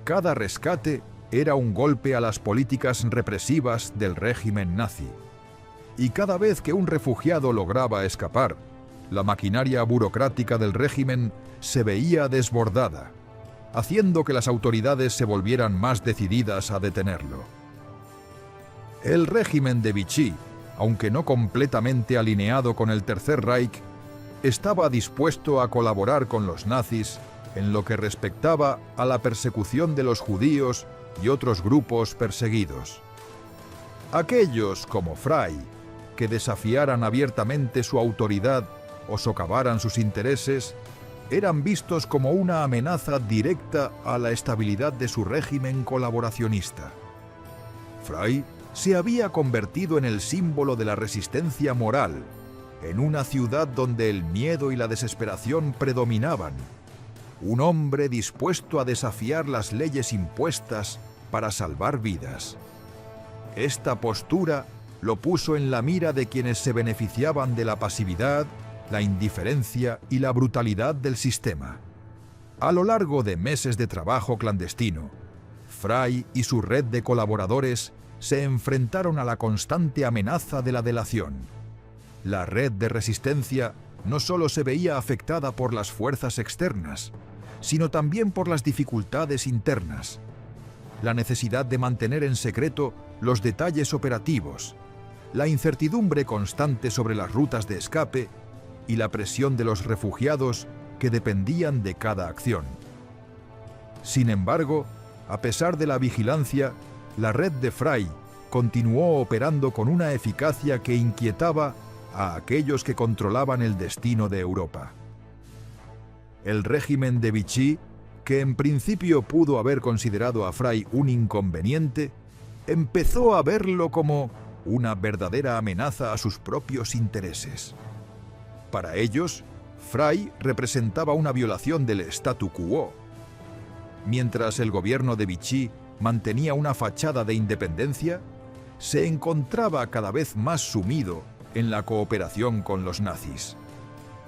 Cada rescate era un golpe a las políticas represivas del régimen nazi. Y cada vez que un refugiado lograba escapar, la maquinaria burocrática del régimen se veía desbordada, haciendo que las autoridades se volvieran más decididas a detenerlo. El régimen de Vichy aunque no completamente alineado con el Tercer Reich, estaba dispuesto a colaborar con los nazis en lo que respectaba a la persecución de los judíos y otros grupos perseguidos. Aquellos como Frey, que desafiaran abiertamente su autoridad o socavaran sus intereses, eran vistos como una amenaza directa a la estabilidad de su régimen colaboracionista. Frey se había convertido en el símbolo de la resistencia moral, en una ciudad donde el miedo y la desesperación predominaban. Un hombre dispuesto a desafiar las leyes impuestas para salvar vidas. Esta postura lo puso en la mira de quienes se beneficiaban de la pasividad, la indiferencia y la brutalidad del sistema. A lo largo de meses de trabajo clandestino, Frey y su red de colaboradores se enfrentaron a la constante amenaza de la delación. La red de resistencia no solo se veía afectada por las fuerzas externas, sino también por las dificultades internas. La necesidad de mantener en secreto los detalles operativos, la incertidumbre constante sobre las rutas de escape y la presión de los refugiados que dependían de cada acción. Sin embargo, a pesar de la vigilancia, la red de Frey continuó operando con una eficacia que inquietaba a aquellos que controlaban el destino de Europa. El régimen de Vichy, que en principio pudo haber considerado a Frey un inconveniente, empezó a verlo como una verdadera amenaza a sus propios intereses. Para ellos, Frey representaba una violación del statu quo. Mientras el gobierno de Vichy mantenía una fachada de independencia, se encontraba cada vez más sumido en la cooperación con los nazis.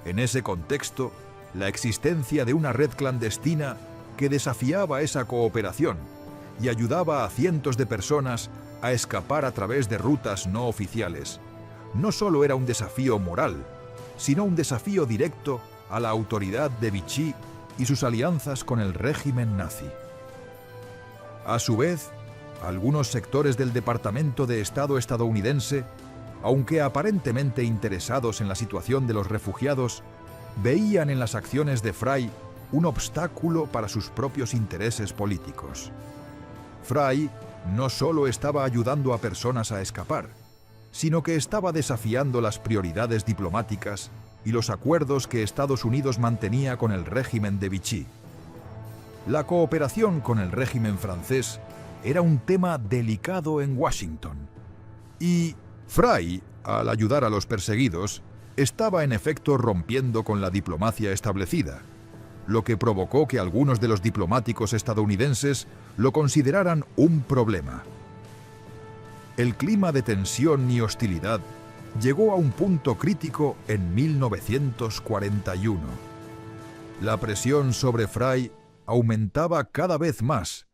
En ese contexto, la existencia de una red clandestina que desafiaba esa cooperación y ayudaba a cientos de personas a escapar a través de rutas no oficiales, no solo era un desafío moral, sino un desafío directo a la autoridad de Vichy y sus alianzas con el régimen nazi. A su vez, algunos sectores del Departamento de Estado estadounidense, aunque aparentemente interesados en la situación de los refugiados, veían en las acciones de Frey un obstáculo para sus propios intereses políticos. Frey no solo estaba ayudando a personas a escapar, sino que estaba desafiando las prioridades diplomáticas y los acuerdos que Estados Unidos mantenía con el régimen de Vichy. La cooperación con el régimen francés era un tema delicado en Washington. Y Frey, al ayudar a los perseguidos, estaba en efecto rompiendo con la diplomacia establecida, lo que provocó que algunos de los diplomáticos estadounidenses lo consideraran un problema. El clima de tensión y hostilidad llegó a un punto crítico en 1941. La presión sobre Frey aumentaba cada vez más,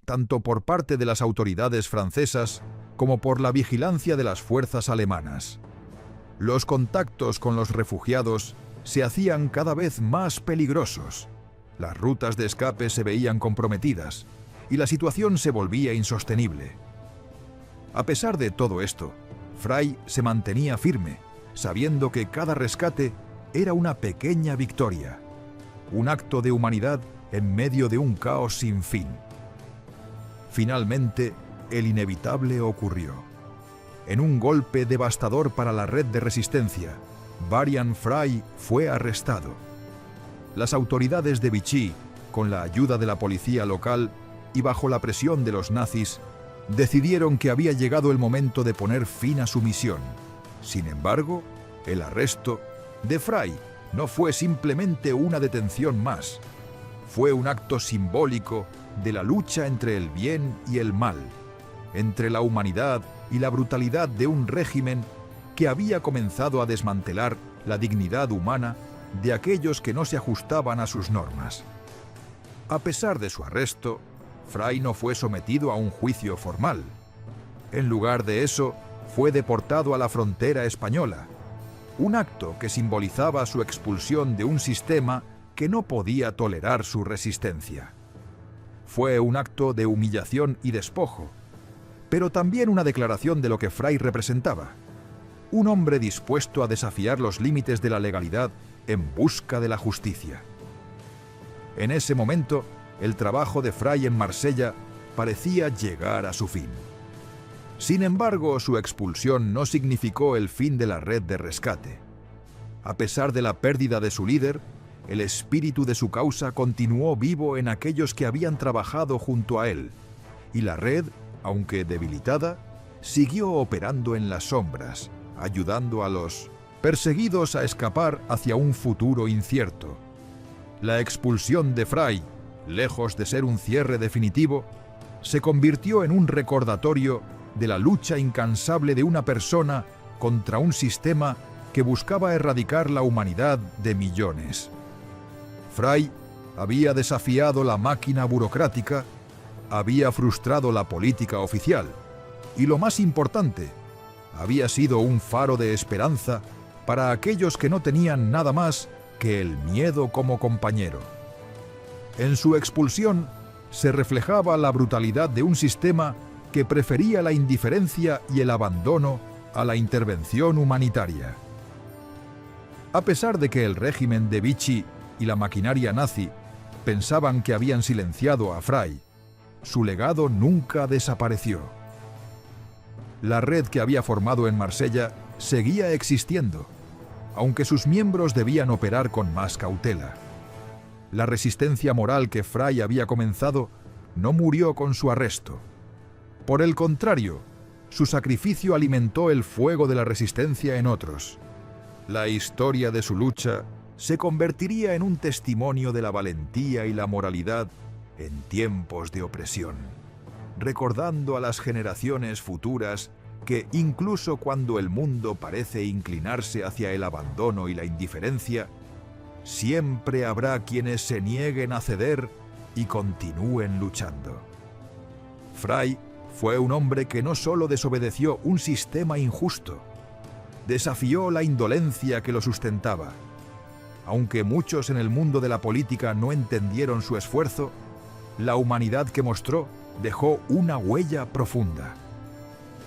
tanto por parte de las autoridades francesas como por la vigilancia de las fuerzas alemanas. Los contactos con los refugiados se hacían cada vez más peligrosos, las rutas de escape se veían comprometidas y la situación se volvía insostenible. A pesar de todo esto, Frey se mantenía firme, sabiendo que cada rescate era una pequeña victoria, un acto de humanidad en medio de un caos sin fin. Finalmente, el inevitable ocurrió. En un golpe devastador para la red de resistencia, Varian Frey fue arrestado. Las autoridades de Vichy, con la ayuda de la policía local y bajo la presión de los nazis, decidieron que había llegado el momento de poner fin a su misión. Sin embargo, el arresto de Frey no fue simplemente una detención más. Fue un acto simbólico de la lucha entre el bien y el mal, entre la humanidad y la brutalidad de un régimen que había comenzado a desmantelar la dignidad humana de aquellos que no se ajustaban a sus normas. A pesar de su arresto, Frey no fue sometido a un juicio formal. En lugar de eso, fue deportado a la frontera española, un acto que simbolizaba su expulsión de un sistema que no podía tolerar su resistencia. Fue un acto de humillación y despojo, pero también una declaración de lo que Frey representaba. un hombre dispuesto a desafiar los límites de la legalidad en busca de la justicia. En ese momento, el trabajo de Fry en Marsella parecía llegar a su fin. Sin embargo, su expulsión no significó el fin de la red de rescate. A pesar de la pérdida de su líder, el espíritu de su causa continuó vivo en aquellos que habían trabajado junto a él, y la red, aunque debilitada, siguió operando en las sombras, ayudando a los perseguidos a escapar hacia un futuro incierto. La expulsión de Fry, lejos de ser un cierre definitivo, se convirtió en un recordatorio de la lucha incansable de una persona contra un sistema que buscaba erradicar la humanidad de millones. Fry había desafiado la máquina burocrática, había frustrado la política oficial y, lo más importante, había sido un faro de esperanza para aquellos que no tenían nada más que el miedo como compañero. En su expulsión se reflejaba la brutalidad de un sistema que prefería la indiferencia y el abandono a la intervención humanitaria. A pesar de que el régimen de Vichy y la maquinaria nazi pensaban que habían silenciado a Fry, su legado nunca desapareció. La red que había formado en Marsella seguía existiendo, aunque sus miembros debían operar con más cautela. La resistencia moral que Fry había comenzado no murió con su arresto. Por el contrario, su sacrificio alimentó el fuego de la resistencia en otros. La historia de su lucha se convertiría en un testimonio de la valentía y la moralidad en tiempos de opresión, recordando a las generaciones futuras que incluso cuando el mundo parece inclinarse hacia el abandono y la indiferencia, siempre habrá quienes se nieguen a ceder y continúen luchando. Fry fue un hombre que no solo desobedeció un sistema injusto, desafió la indolencia que lo sustentaba. Aunque muchos en el mundo de la política no entendieron su esfuerzo, la humanidad que mostró dejó una huella profunda.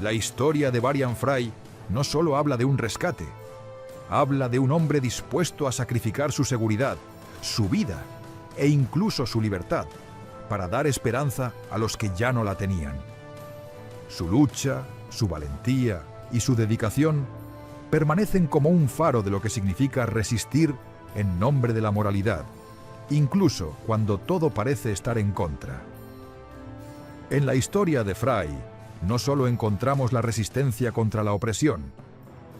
La historia de Varian Fry no solo habla de un rescate, habla de un hombre dispuesto a sacrificar su seguridad, su vida e incluso su libertad para dar esperanza a los que ya no la tenían. Su lucha, su valentía y su dedicación permanecen como un faro de lo que significa resistir en nombre de la moralidad, incluso cuando todo parece estar en contra. En la historia de Fry, no solo encontramos la resistencia contra la opresión,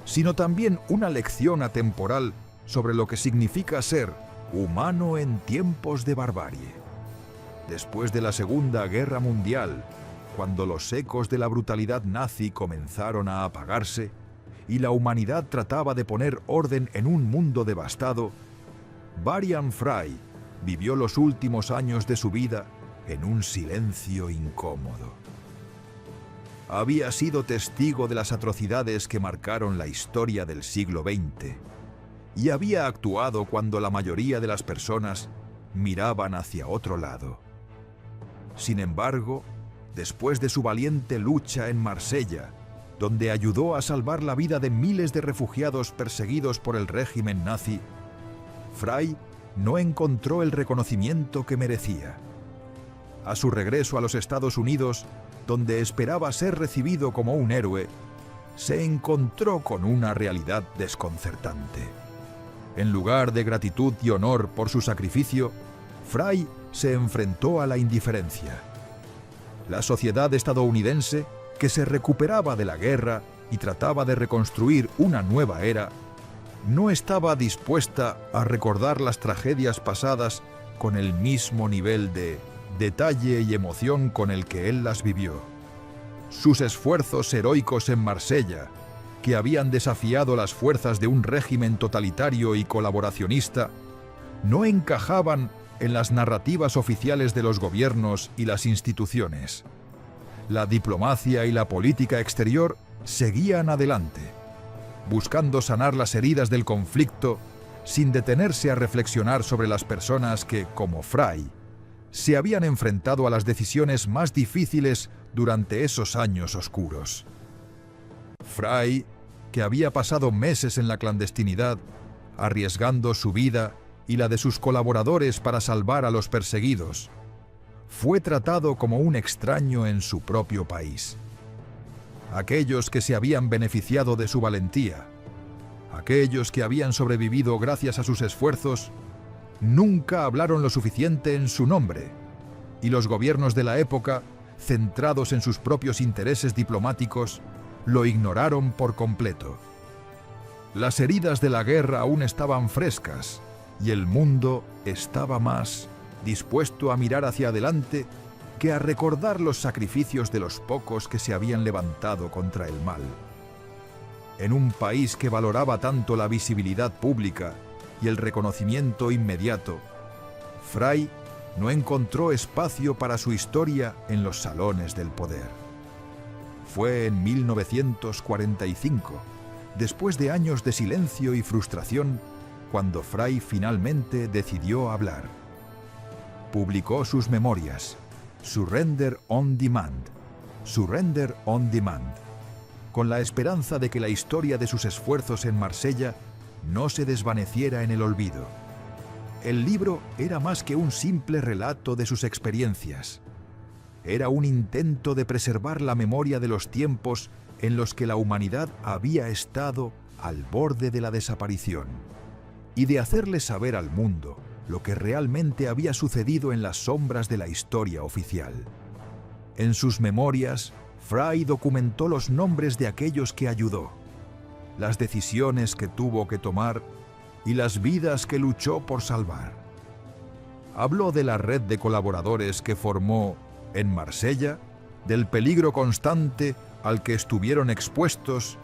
sino también una lección atemporal sobre lo que significa ser humano en tiempos de barbarie. Después de la Segunda Guerra Mundial, cuando los ecos de la brutalidad nazi comenzaron a apagarse y la humanidad trataba de poner orden en un mundo devastado, Varian Fry vivió los últimos años de su vida en un silencio incómodo. Había sido testigo de las atrocidades que marcaron la historia del siglo XX y había actuado cuando la mayoría de las personas miraban hacia otro lado. Sin embargo, después de su valiente lucha en Marsella, donde ayudó a salvar la vida de miles de refugiados perseguidos por el régimen nazi, Fry no encontró el reconocimiento que merecía. A su regreso a los Estados Unidos, donde esperaba ser recibido como un héroe, se encontró con una realidad desconcertante. En lugar de gratitud y honor por su sacrificio, Fry se enfrentó a la indiferencia. La sociedad estadounidense, que se recuperaba de la guerra y trataba de reconstruir una nueva era, no estaba dispuesta a recordar las tragedias pasadas con el mismo nivel de detalle y emoción con el que él las vivió. Sus esfuerzos heroicos en Marsella, que habían desafiado las fuerzas de un régimen totalitario y colaboracionista, no encajaban en las narrativas oficiales de los gobiernos y las instituciones. La diplomacia y la política exterior seguían adelante, buscando sanar las heridas del conflicto sin detenerse a reflexionar sobre las personas que, como Fry, se habían enfrentado a las decisiones más difíciles durante esos años oscuros. Fry que había pasado meses en la clandestinidad, arriesgando su vida y la de sus colaboradores para salvar a los perseguidos, fue tratado como un extraño en su propio país. Aquellos que se habían beneficiado de su valentía, aquellos que habían sobrevivido gracias a sus esfuerzos, nunca hablaron lo suficiente en su nombre, y los gobiernos de la época, centrados en sus propios intereses diplomáticos, lo ignoraron por completo. Las heridas de la guerra aún estaban frescas, y el mundo estaba más dispuesto a mirar hacia adelante que a recordar los sacrificios de los pocos que se habían levantado contra el mal. En un país que valoraba tanto la visibilidad pública y el reconocimiento inmediato, Fry no encontró espacio para su historia en los salones del poder. Fue en 1945, después de años de silencio y frustración, cuando Fry finalmente decidió hablar. Publicó sus memorias, Surrender on Demand, con la esperanza de que la historia de sus esfuerzos en Marsella no se desvaneciera en el olvido. El libro era más que un simple relato de sus experiencias. Era un intento de preservar la memoria de los tiempos en los que la humanidad había estado al borde de la desaparición, y de hacerle saber al mundo lo que realmente había sucedido en las sombras de la historia oficial. En sus memorias, Fry documentó los nombres de aquellos que ayudó, las decisiones que tuvo que tomar y las vidas que luchó por salvar. Habló de la red de colaboradores que formó en Marsella, del peligro constante al que estuvieron expuestos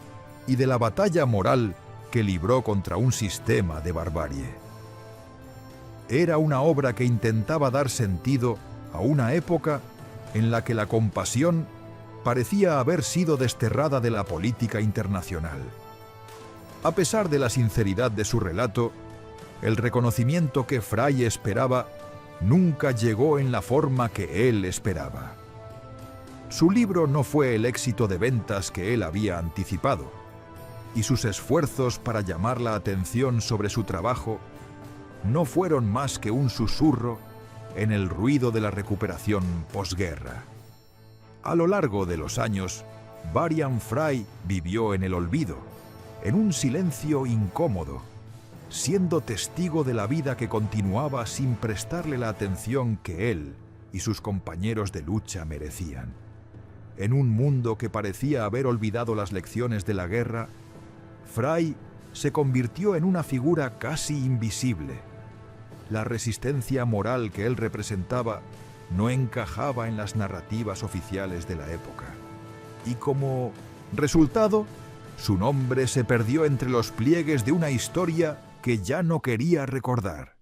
y de la batalla moral que libró contra un sistema de barbarie. Era una obra que intentaba dar sentido a una época en la que la compasión parecía haber sido desterrada de la política internacional. A pesar de la sinceridad de su relato, el reconocimiento que Fry esperaba nunca llegó en la forma que él esperaba. Su libro no fue el éxito de ventas que él había anticipado, y sus esfuerzos para llamar la atención sobre su trabajo no fueron más que un susurro en el ruido de la recuperación posguerra. A lo largo de los años, Varian Fry vivió en el olvido, en un silencio incómodo, siendo testigo de la vida que continuaba sin prestarle la atención que él y sus compañeros de lucha merecían. En un mundo que parecía haber olvidado las lecciones de la guerra, Fry se convirtió en una figura casi invisible. La resistencia moral que él representaba no encajaba en las narrativas oficiales de la época. Y como resultado, su nombre se perdió entre los pliegues de una historia que ya no quería recordar.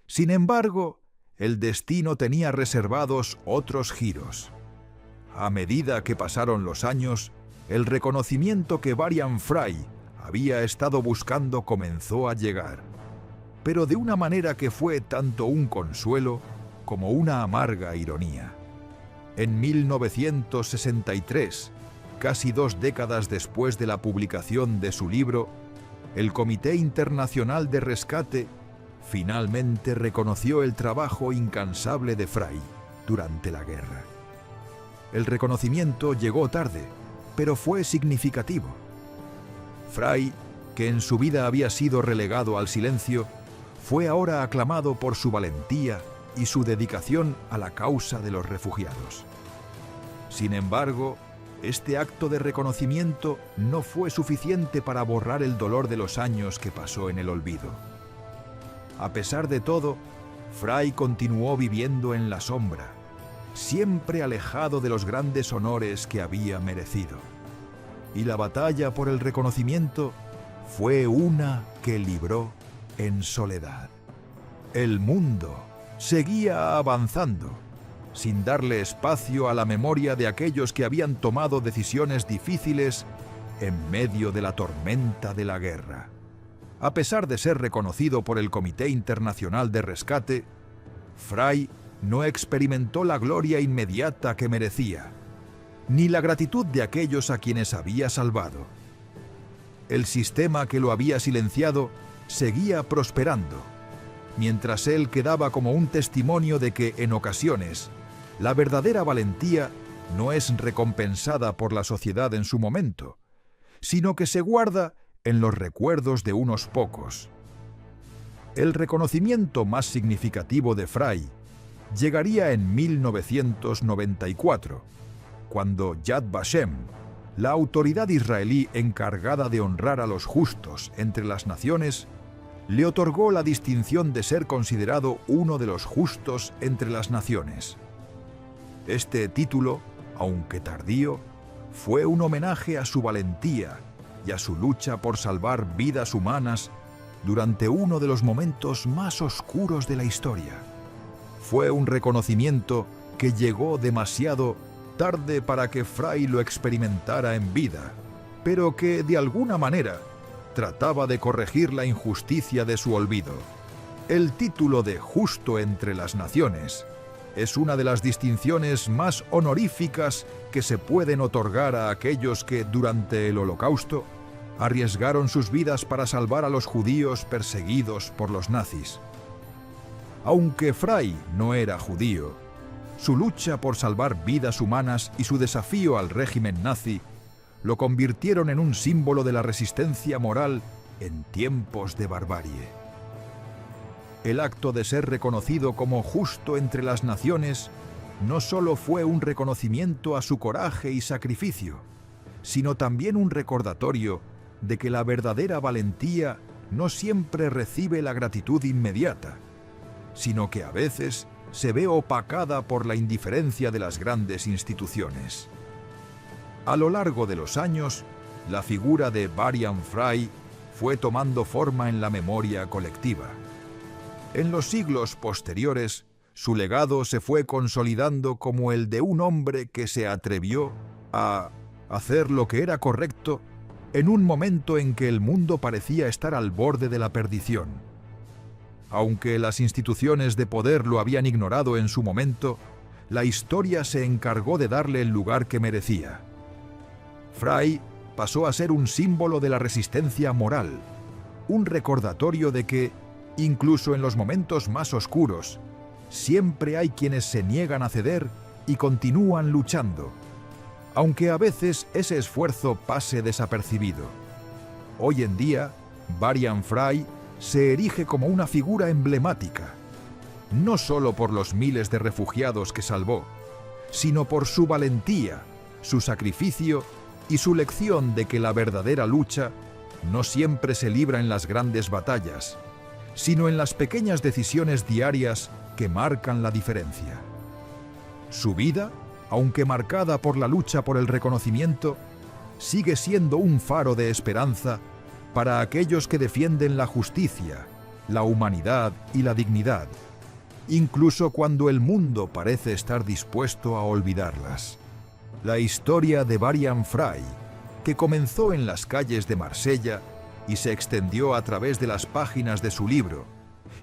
Sin embargo, el destino tenía reservados otros giros. A medida que pasaron los años, el reconocimiento que Varian Fry había estado buscando comenzó a llegar, pero de una manera que fue tanto un consuelo como una amarga ironía. En 1963, casi 2 décadas después de la publicación de su libro, el Comité Internacional de Rescate finalmente reconoció el trabajo incansable de Fry durante la guerra. El reconocimiento llegó tarde, pero fue significativo. Fry, que en su vida había sido relegado al silencio, fue ahora aclamado por su valentía y su dedicación a la causa de los refugiados. Sin embargo, este acto de reconocimiento no fue suficiente para borrar el dolor de los años que pasó en el olvido. A pesar de todo, Fry continuó viviendo en la sombra, siempre alejado de los grandes honores que había merecido. Y la batalla por el reconocimiento fue una que libró en soledad. El mundo seguía avanzando, sin darle espacio a la memoria de aquellos que habían tomado decisiones difíciles en medio de la tormenta de la guerra. A pesar de ser reconocido por el Comité Internacional de Rescate, Fry no experimentó la gloria inmediata que merecía, ni la gratitud de aquellos a quienes había salvado. El sistema que lo había silenciado seguía prosperando, mientras él quedaba como un testimonio de que, en ocasiones, la verdadera valentía no es recompensada por la sociedad en su momento, sino que se guarda en los recuerdos de unos pocos. El reconocimiento más significativo de Fry llegaría en 1994, cuando Yad Vashem, la autoridad israelí encargada de honrar a los justos entre las naciones, le otorgó la distinción de ser considerado uno de los justos entre las naciones. Este título, aunque tardío, fue un homenaje a su valentía y a su lucha por salvar vidas humanas durante uno de los momentos más oscuros de la historia. Fue un reconocimiento que llegó demasiado tarde para que Fry lo experimentara en vida, pero que, de alguna manera, trataba de corregir la injusticia de su olvido. El título de Justo entre las Naciones es una de las distinciones más honoríficas que se pueden otorgar a aquellos que, durante el Holocausto, arriesgaron sus vidas para salvar a los judíos perseguidos por los nazis. Aunque Fry no era judío, su lucha por salvar vidas humanas y su desafío al régimen nazi lo convirtieron en un símbolo de la resistencia moral en tiempos de barbarie. El acto de ser reconocido como justo entre las naciones no solo fue un reconocimiento a su coraje y sacrificio, sino también un recordatorio de que la verdadera valentía no siempre recibe la gratitud inmediata, sino que a veces se ve opacada por la indiferencia de las grandes instituciones. A lo largo de los años, la figura de Varian Fry fue tomando forma en la memoria colectiva. En los siglos posteriores, su legado se fue consolidando como el de un hombre que se atrevió a hacer lo que era correcto en un momento en que el mundo parecía estar al borde de la perdición. Aunque las instituciones de poder lo habían ignorado en su momento, la historia se encargó de darle el lugar que merecía. Fry pasó a ser un símbolo de la resistencia moral, un recordatorio de que, incluso en los momentos más oscuros, siempre hay quienes se niegan a ceder y continúan luchando, aunque a veces ese esfuerzo pase desapercibido. Hoy en día, Varian Fry se erige como una figura emblemática, no solo por los miles de refugiados que salvó, sino por su valentía, su sacrificio y su lección de que la verdadera lucha no siempre se libra en las grandes batallas, sino en las pequeñas decisiones diarias que marcan la diferencia. Su vida, aunque marcada por la lucha por el reconocimiento, sigue siendo un faro de esperanza para aquellos que defienden la justicia, la humanidad y la dignidad, incluso cuando el mundo parece estar dispuesto a olvidarlas. La historia de Varian Fry, que comenzó en las calles de Marsella y se extendió a través de las páginas de su libro,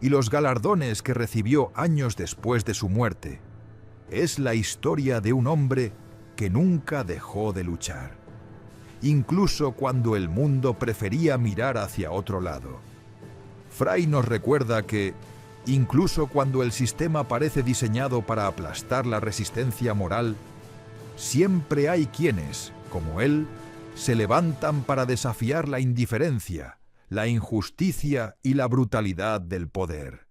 y los galardones que recibió años después de su muerte, es la historia de un hombre que nunca dejó de luchar, incluso cuando el mundo prefería mirar hacia otro lado. Fry nos recuerda que, incluso cuando el sistema parece diseñado para aplastar la resistencia moral, siempre hay quienes, como él, se levantan para desafiar la indiferencia, la injusticia y la brutalidad del poder.